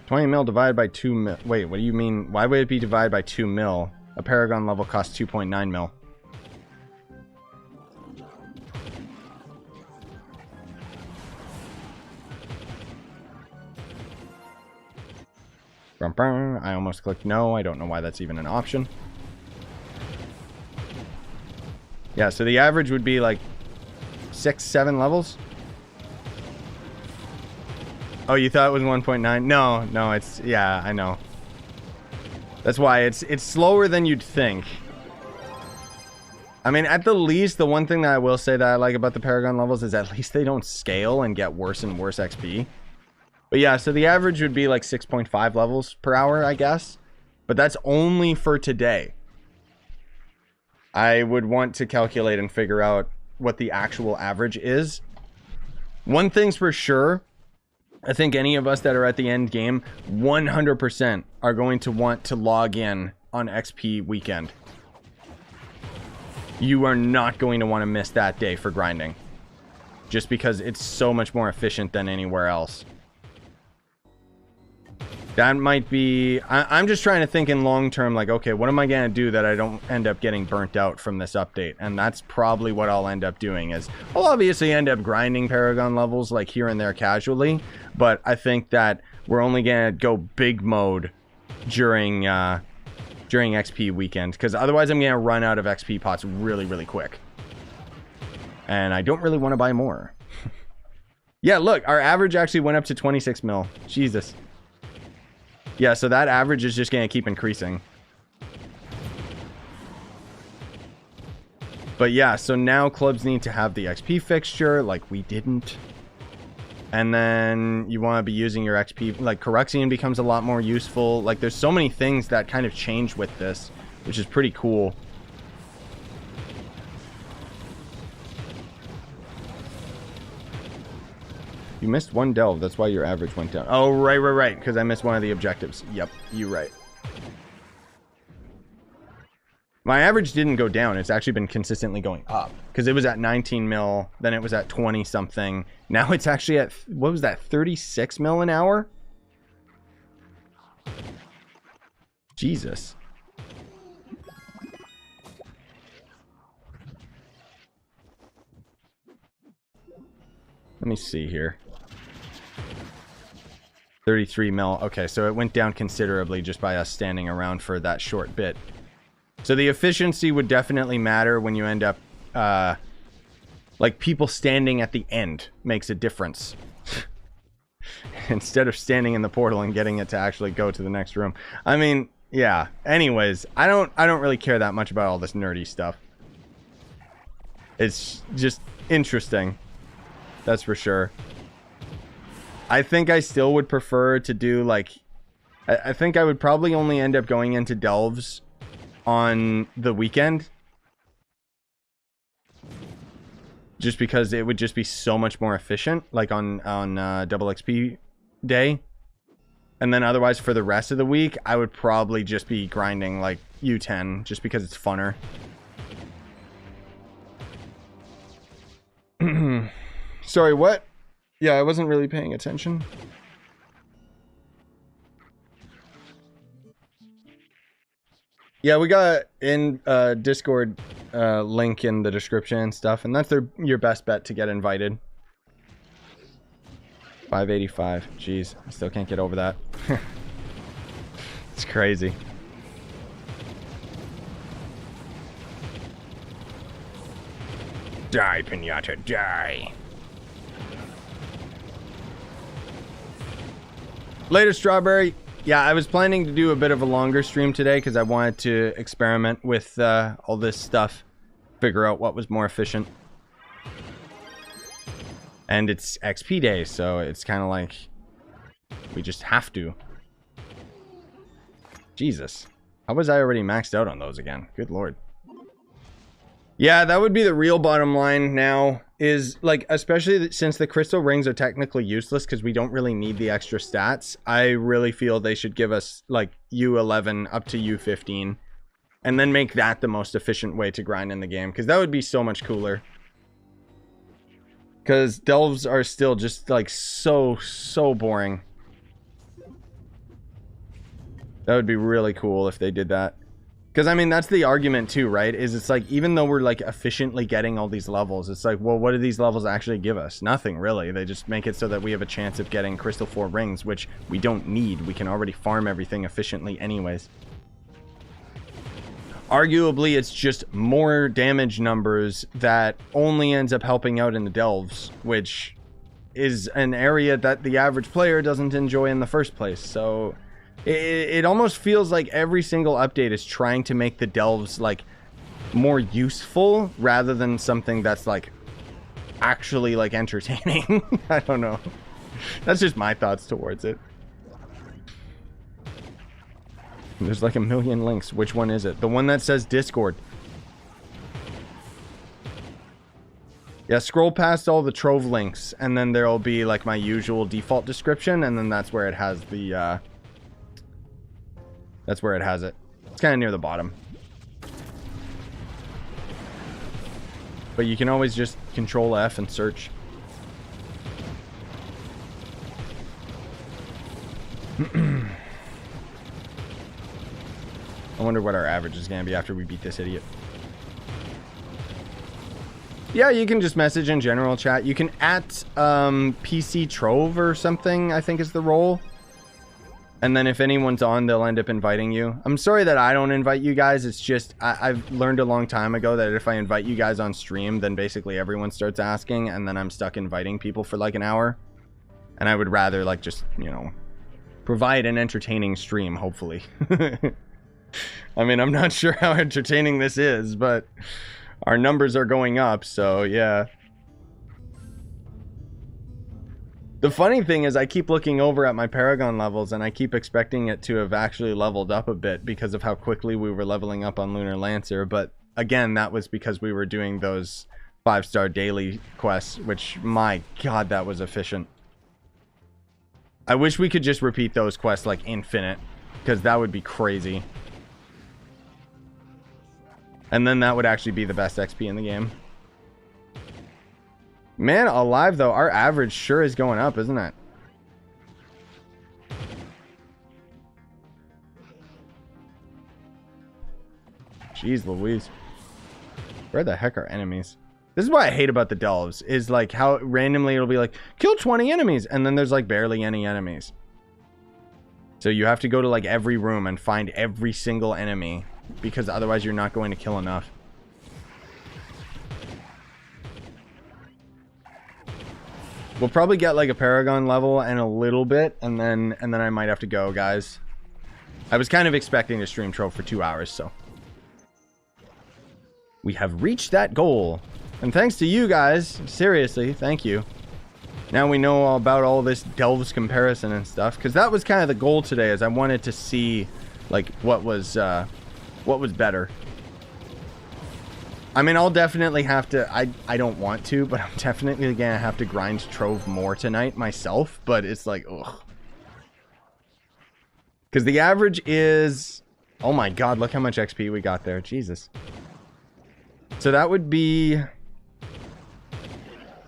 20 mil divided by 2 mil. Wait, what do you mean? Why would it be divided by 2 mil? A Paragon level costs 2.9 mil. I almost clicked no. I don't know why that's even an option. Yeah, so the average would be like 6, 7 levels. Oh, you thought it was 1.9? No, it's, yeah, I know. That's why it's slower than you'd think. I mean, at the least, the one thing that I will say that I like about the Paragon levels is at least they don't scale and get worse and worse XP. But yeah, so the average would be like 6.5 levels per hour, I guess. But that's only for today. I would want to calculate and figure out what the actual average is. One thing's for sure. I think any of us that are at the end game 100% are going to want to log in on XP weekend. You are not going to want to miss that day for grinding. Just because it's so much more efficient than anywhere else. That might be... I'm just trying to think in long term, like, okay, what am I going to do that I don't end up getting burnt out from this update? And that's probably what I'll end up doing is... I'll obviously end up grinding Paragon levels, like, here and there casually. But I think that we're only going to go big mode during XP weekend. Because otherwise I'm going to run out of XP pots really, really quick. And I don't really want to buy more. Yeah, look, our average actually went up to 26 mil. Jesus. Yeah, so that average is just going to keep increasing. But yeah, so now clubs need to have the XP fixture, like we didn't. And then you want to be using your XP, like Coruxian becomes a lot more useful. Like there's so many things that kind of change with this, which is pretty cool. You missed one delve, that's why your average went down. Oh, right. Because I missed one of the objectives. Yep, you're right. My average didn't go down. It's actually been consistently going up. Because it was at 19 mil, then it was at 20 something. Now it's actually at, what was that, 36 mil an hour? Jesus. Let me see here. 33 mil. Okay, so it went down considerably just by us standing around for that short bit. So the efficiency would definitely matter when you end up... like, people standing at the end makes a difference. Instead of standing in the portal and getting it to actually go to the next room. I mean, yeah. Anyways, I don't really care that much about all this nerdy stuff. It's just interesting. That's for sure. I think I still would prefer to do, like... I think I would probably only end up going into delves on the weekend. Just because it would just be so much more efficient, like on double XP day. And then otherwise for the rest of the week, I would probably just be grinding, like, U10, just because it's funner. Sorry, what? Yeah, I wasn't really paying attention. Yeah, we got in Discord link in the description and stuff, and that's your best bet to get invited. 585. Jeez, I still can't get over that. It's crazy. Die, pinata, die. Later, Strawberry. Yeah, I was planning to do a bit of a longer stream today because I wanted to experiment with all this stuff. Figure out what was more efficient. And it's XP day, so it's kind of like we just have to. Jesus. How was I already maxed out on those again? Good lord. Yeah, that would be the real bottom line now, is like, especially since the crystal rings are technically useless because we don't really need the extra stats. I really feel they should give us like U11 up to U15 and then make that the most efficient way to grind in the game, because that would be so much cooler. Because delves are still just like so boring. That would be really cool if they did that. Because, I mean, that's the argument too, right? Is it's like, even though we're like efficiently getting all these levels, it's like, well, what do these levels actually give us? Nothing, really. They just make it so that we have a chance of getting Crystal 4 rings, which we don't need. We can already farm everything efficiently anyways. Arguably, it's just more damage numbers that only ends up helping out in the delves, which is an area that the average player doesn't enjoy in the first place. So it almost feels like every single update is trying to make the delves like more useful rather than something that's like actually like entertaining. I don't know. That's just my thoughts towards it. There's like a million links. Which one is it? The one that says Discord. Yeah, scroll past all the Trove links and then there'll be like my usual default description, and then that's where it has the that's where it has it. It's kind of near the bottom. But you can always just Control F and search. I wonder what our average is going to be after we beat this idiot. Yeah, you can just message in general chat. You can at PC Trove or something, I think is the role. And then if anyone's on, they'll end up inviting you. I'm sorry that I don't invite you guys. It's just, I've learned a long time ago that if I invite you guys on stream, then basically everyone starts asking, and then I'm stuck inviting people for like an hour. And I would rather like just, you know, provide an entertaining stream, hopefully. I mean, I'm not sure how entertaining this is, but our numbers are going up, so yeah. The funny thing is I keep looking over at my Paragon levels and I keep expecting it to have actually leveled up a bit because of how quickly we were leveling up on Lunar Lancer. But again, that was because we were doing those 5-star daily quests, which, my god, that was efficient. I wish we could just repeat those quests like infinite, because that would be crazy. And then that would actually be the best XP in the game. Man alive, though, our average sure is going up, isn't it? Jeez Louise. Where the heck are enemies? This is what I hate about the delves, is like how randomly it'll be like, kill 20 enemies, and then there's like barely any enemies. So you have to go to like every room and find every single enemy, because otherwise you're not going to kill enough. We'll probably get like a Paragon level and a little bit, and then I might have to go, guys. I was kind of expecting to stream Trove for 2 hours, so. We have reached that goal. And thanks to you guys, seriously, thank you. Now we know all about all this delves comparison and stuff, because that was kind of the goal today, is I wanted to see like what was better. I mean, I'll definitely have to, I don't want to, but I'm definitely gonna have to grind Trove more tonight myself, but it's like, ugh. Because the average is, oh my god, look how much XP we got there, Jesus. So that would be,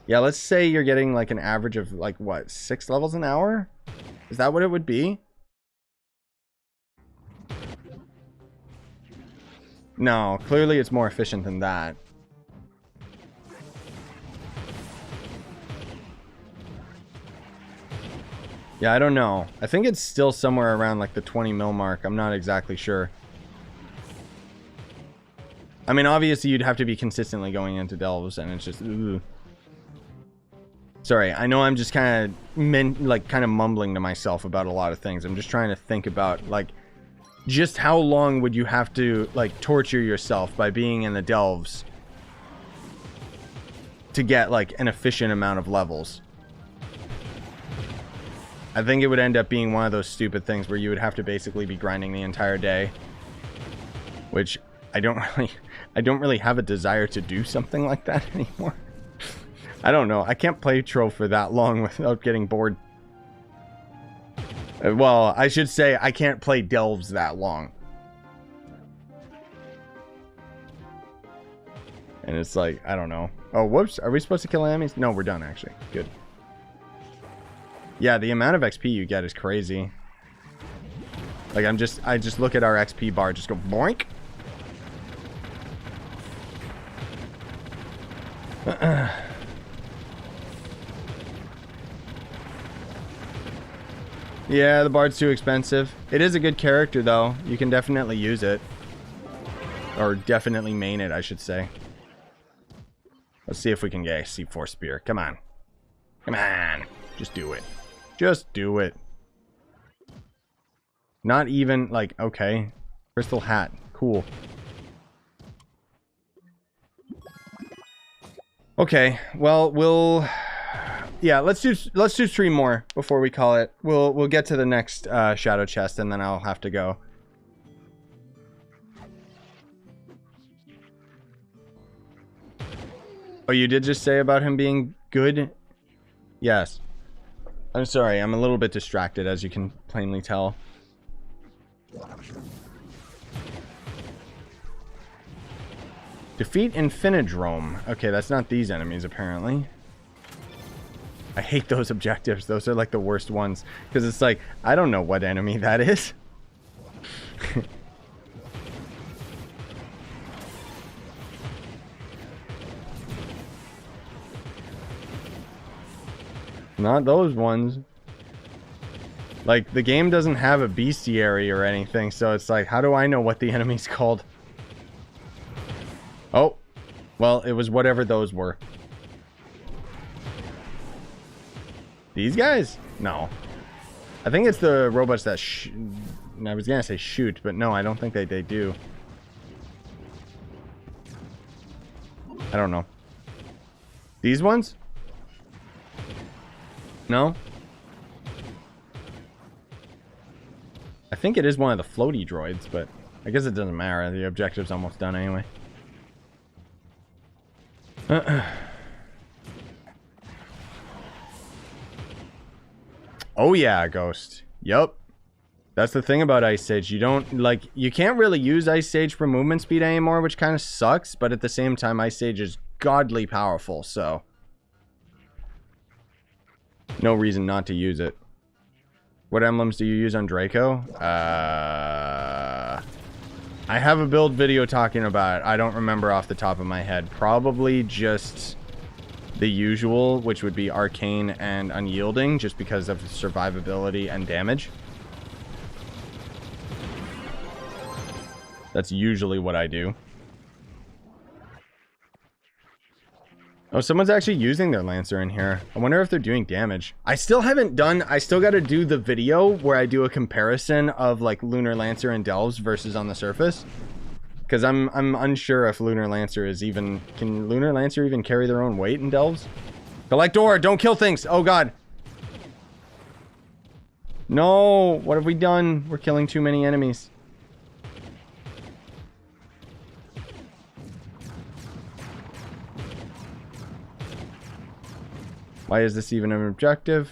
yeah, let's say you're getting like an average of like, what, 6 levels an hour? Is that what it would be? No, clearly it's more efficient than that. Yeah, I don't know. I think it's still somewhere around like the 20 mil mark. I'm not exactly sure. I mean, obviously you'd have to be consistently going into delves, and it's just, ugh. Sorry, I know I'm just kind of mumbling to myself about a lot of things. I'm just trying to think about like, just how long would you have to like torture yourself by being in the delves to get like an efficient amount of levels. I think it would end up being one of those stupid things where you would have to basically be grinding the entire day, which I don't really have a desire to do something like that anymore. I don't know. I can't play Trove for that long without getting bored. Well, I should say I can't play Delves that long. And it's like, I don't know. Oh, whoops. Are we supposed to kill enemies? No, we're done, actually. Good. Yeah, the amount of XP you get is crazy. Like, I just look at our XP bar, just go boink. Yeah, the bard's too expensive. It is a good character, though. You can definitely use it. Or definitely main it, I should say. Let's see if we can get a C4 spear. Come on. Come on. Just do it. Just do it. Not even, like, okay. Crystal hat. Cool. Okay, well, we'll... Yeah, let's do 3 more before we call it. We'll get to the next shadow chest, and then I'll have to go. Oh, you did just say about him being good? Yes. I'm sorry, I'm a little bit distracted, as you can plainly tell. Defeat Infinidrome. Okay, that's not these enemies, apparently. I hate those objectives. Those are like the worst ones. Because it's like, I don't know what enemy that is. Not those ones. Like, the game doesn't have a bestiary or anything, so it's like, how do I know what the enemy's called? Oh. Well, it was whatever those were. These guys? No. I think it's the robots that I was gonna say shoot, but no, I don't think they do. I don't know. These ones? No? I think it is one of the floaty droids, but I guess it doesn't matter. The objective's almost done anyway. Oh yeah, Ghost. Yup. That's the thing about Ice Age. You don't, like, you can't really use Ice Age for movement speed anymore, which kind of sucks, but at the same time, Ice Age is godly powerful, so... no reason not to use it. What emblems do you use on Draco? I have a build video talking about it. I don't remember off the top of my head. Probably just the usual, which would be Arcane and Unyielding, just because of survivability and damage. That's usually what I do. Oh, someone's actually using their Lancer in here. I wonder if they're doing damage. I still haven't done... I still got to do the video where I do a comparison of, like, Lunar Lancer and Delves versus on the surface. Because I'm unsure if Lunar Lancer is even... Can Lunar Lancer even carry their own weight in Delves? Collector, don't kill things! Oh, God. No! What have we done? We're killing too many enemies. Why is this even an objective?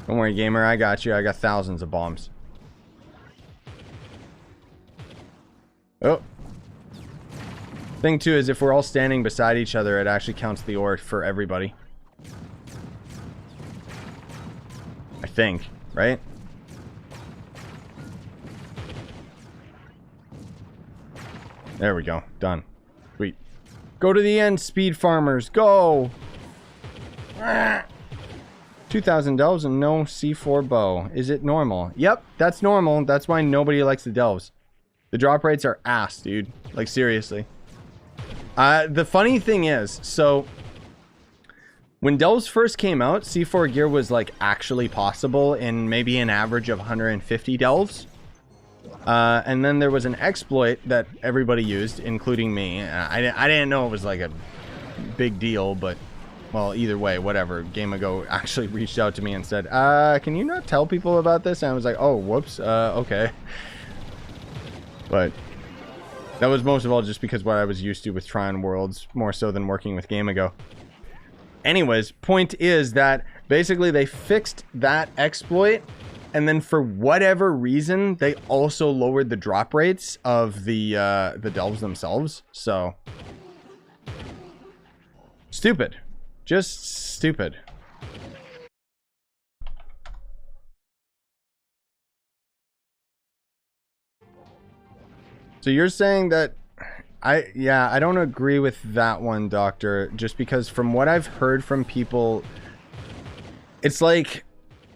Don't worry, gamer. I got you. I got thousands of bombs. Oh. Thing too is if we're all standing beside each other, it actually counts the ore for everybody. I think, right? There we go. Done. Sweet. Go to the end, speed farmers. Go! 2,000 delves and no C4 bow. Is it normal? Yep, that's normal. That's why nobody likes the delves. The drop rates are ass, dude. Like, seriously. The funny thing is, so... When Delves first came out, C4 gear was like actually possible in maybe an average of 150 Delves. And then there was an exploit that everybody used, including me. I didn't know it was like a big deal, but, well, either way, whatever. Game Ago actually reached out to me and said, can you not tell people about this? And I was like, oh, whoops, okay. But that was most of all just because what I was used to with Tryon Worlds, more so than working with Game Ago. Anyways, point is that basically they fixed that exploit, and then for whatever reason, they also lowered the drop rates of the delves themselves. So stupid. Just stupid. So you're saying that I don't agree with that one, Doctor, just because from what I've heard from people, it's like,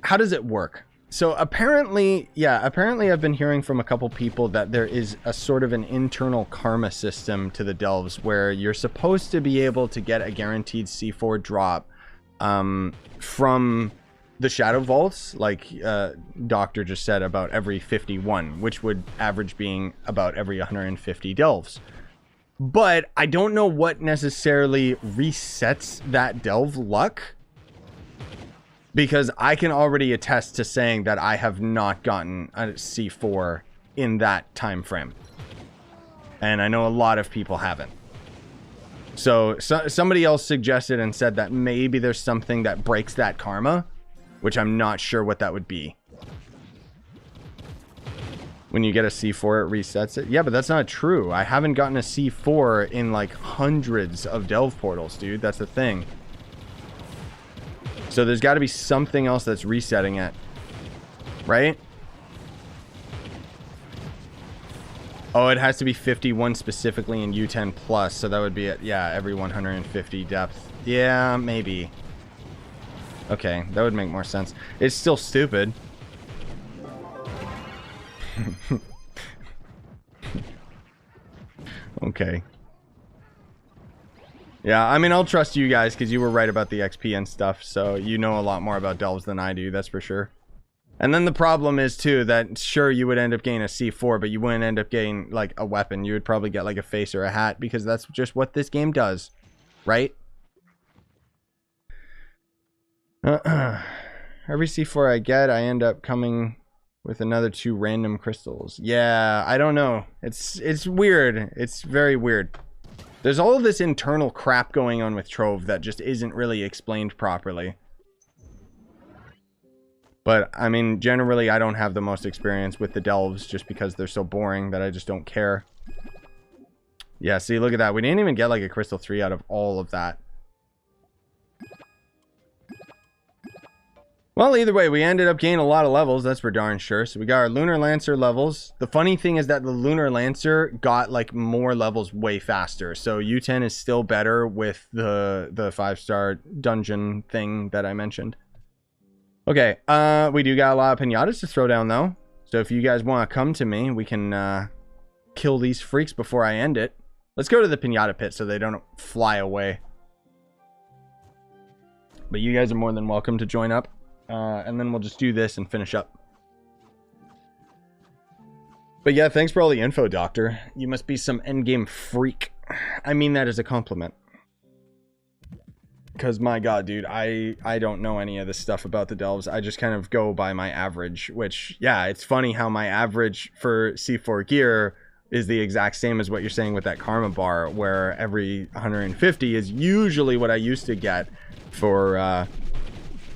how does it work? So apparently I've been hearing from a couple people that there is a sort of an internal karma system to the delves where you're supposed to be able to get a guaranteed C4 drop from the shadow vaults, like Doctor just said, about every 51, which would average being about every 150 delves. But I don't know what necessarily resets that delve luck, because I can already attest to saying that I have not gotten a C4 in that time frame, and I know a lot of people haven't. So somebody else suggested and said that maybe there's something that breaks that karma, which I'm not sure what that would be. When you get a C4, it resets it. Yeah, but that's not true. I haven't gotten a C4 in like hundreds of delve portals, dude. That's the thing. So there's got to be something else that's resetting it, right? Oh, it has to be 51 specifically in U10 plus, so that would be it. Yeah, every 150 depth. Yeah, maybe. Okay, that would make more sense. It's still stupid. Okay. Yeah, I mean, I'll trust you guys because you were right about the XP and stuff, so you know a lot more about delves than I do, that's for sure. And then the problem is, too, that sure, you would end up getting a C4, but you wouldn't end up getting, like, a weapon. You would probably get, like, a face or a hat, because that's just what this game does, right? Every C4 I get, I end up coming with another 2 random crystals. Yeah, I don't know. It's weird. It's very weird. There's all of this internal crap going on with Trove that just isn't really explained properly. But, I mean, generally I don't have the most experience with the delves just because they're so boring that I just don't care. Yeah, see, look at that. We didn't even get like a crystal 3 out of all of that. Well, either way, we ended up gaining a lot of levels, that's for darn sure. So we got our Lunar Lancer levels. The funny thing is that the Lunar Lancer got like more levels way faster. So U10 is still better with the 5-star dungeon thing that I mentioned. Okay, we do got a lot of pinatas to throw down though. So if you guys want to come to me, we can kill these freaks before I end it. Let's go to the pinata pit so they don't fly away. But you guys are more than welcome to join up. And then we'll just do this and finish up. But yeah, thanks for all the info, Doctor. You must be some endgame freak. I mean that as a compliment. Because my god, dude, I don't know any of this stuff about the delves. I just kind of go by my average, which, yeah, it's funny how my average for C4 gear is the exact same as what you're saying with that karma bar, where every 150 is usually what I used to get for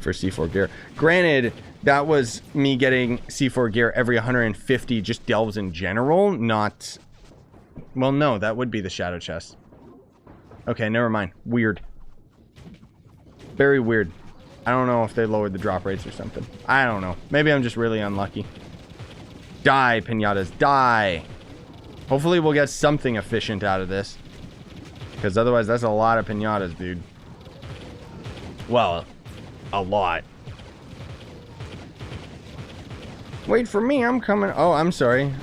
C4 gear. Granted, that was me getting C4 gear every 150 just delves in general, not... Well, no, that would be the shadow chest. Okay, never mind. Weird. Very weird. I don't know if they lowered the drop rates or something. I don't know. Maybe I'm just really unlucky. Die, pinatas. Die! Hopefully we'll get something efficient out of this. Because otherwise that's a lot of pinatas, dude. Well... a lot. Wait for me, I'm coming. Oh, I'm sorry.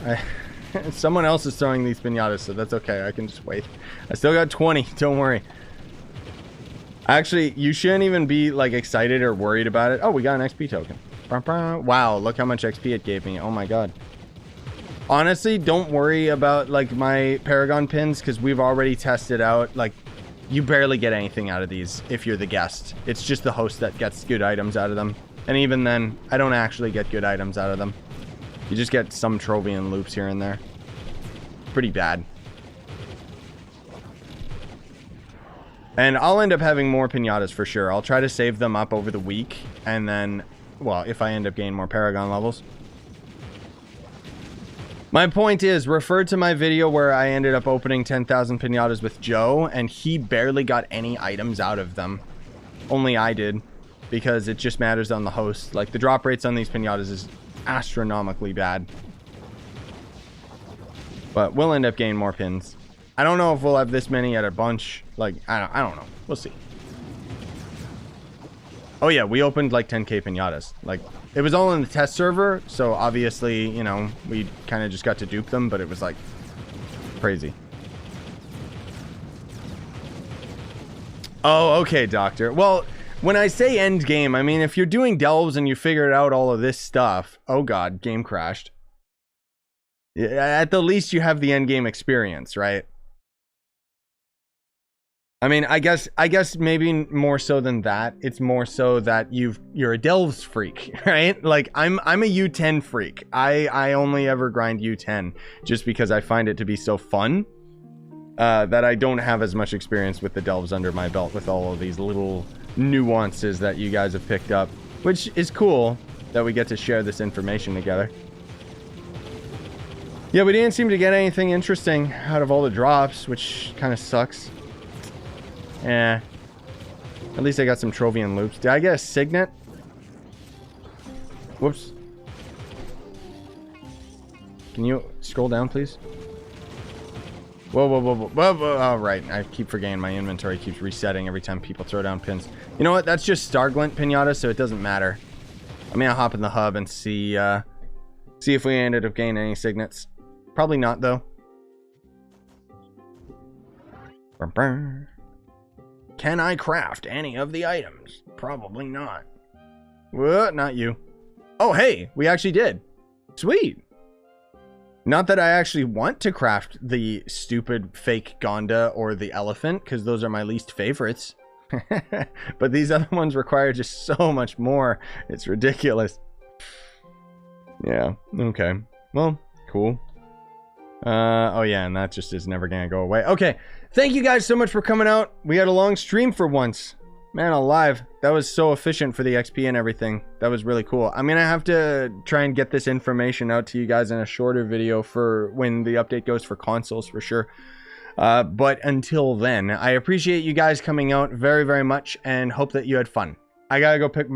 Someone else is throwing these pinatas, so that's okay. I can just wait. I still got 20. Don't worry. Actually, you shouldn't even be like excited or worried about it. Oh, we got an XP token. Wow, look how much XP it gave me. Oh my god. Honestly, don't worry about like my Paragon pins because we've already tested out. Like, you barely get anything out of these if you're the guest. It's just the host that gets good items out of them. And even then, I don't actually get good items out of them. You just get some Trovian loops here and there. Pretty bad. And I'll end up having more pinatas for sure. I'll try to save them up over the week. And then, well, if I end up gaining more Paragon levels. My point is, refer to my video where I ended up opening 10,000 pinatas with Joe. And he barely got any items out of them. Only I did. Because it just matters on the host. Like, the drop rates on these pinatas is astronomically bad. But we'll end up gaining more pins. I don't know if we'll have this many at a bunch. Like, I don't know. We'll see. Oh yeah, we opened like 10k pinatas. Like, it was all in the test server, so obviously, you know, we kind of just got to dupe them, but it was like crazy. Oh, okay, Doctor. Well, when I say end game, I mean if you're doing delves and you figured out all of this stuff. Oh god, game crashed. At the least you have the end game experience, right? I mean, I guess maybe more so than that. It's more so that you're a delves freak, right? Like I'm a U10 freak. I only ever grind U10 just because I find it to be so fun. That I don't have as much experience with the delves under my belt with all of these little nuances that you guys have picked up, which is cool that we get to share this information together. Yeah, we didn't seem to get anything interesting out of all the drops, which kind of sucks. Yeah. At least I got some Trovian loops. Did I get a signet? Whoops. Can you scroll down, please? Whoa, whoa, whoa, whoa, whoa, whoa. Oh, right. I keep forgetting my inventory keeps resetting every time people throw down pins. You know what? That's just Starglint pinata, so it doesn't matter. I'm gonna hop in the hub and see if we ended up gaining any signets. Probably not, though. Can I craft any of the items? Probably not. What? Not you. Oh, hey, we actually did. Sweet. Not that I actually want to craft the stupid fake Gonda or the elephant, because those are my least favorites. But these other ones require just so much more. It's ridiculous. Yeah, okay. Well, cool. Oh yeah, and that just is never gonna go away. Okay, thank you guys so much for coming out. We had a long stream for once. Man alive, that was so efficient for the XP and everything. That was really cool. I'm gonna have to try and get this information out to you guys in a shorter video for when the update goes for consoles for sure. But until then, I appreciate you guys coming out very, very much and hope that you had fun. I gotta go pick my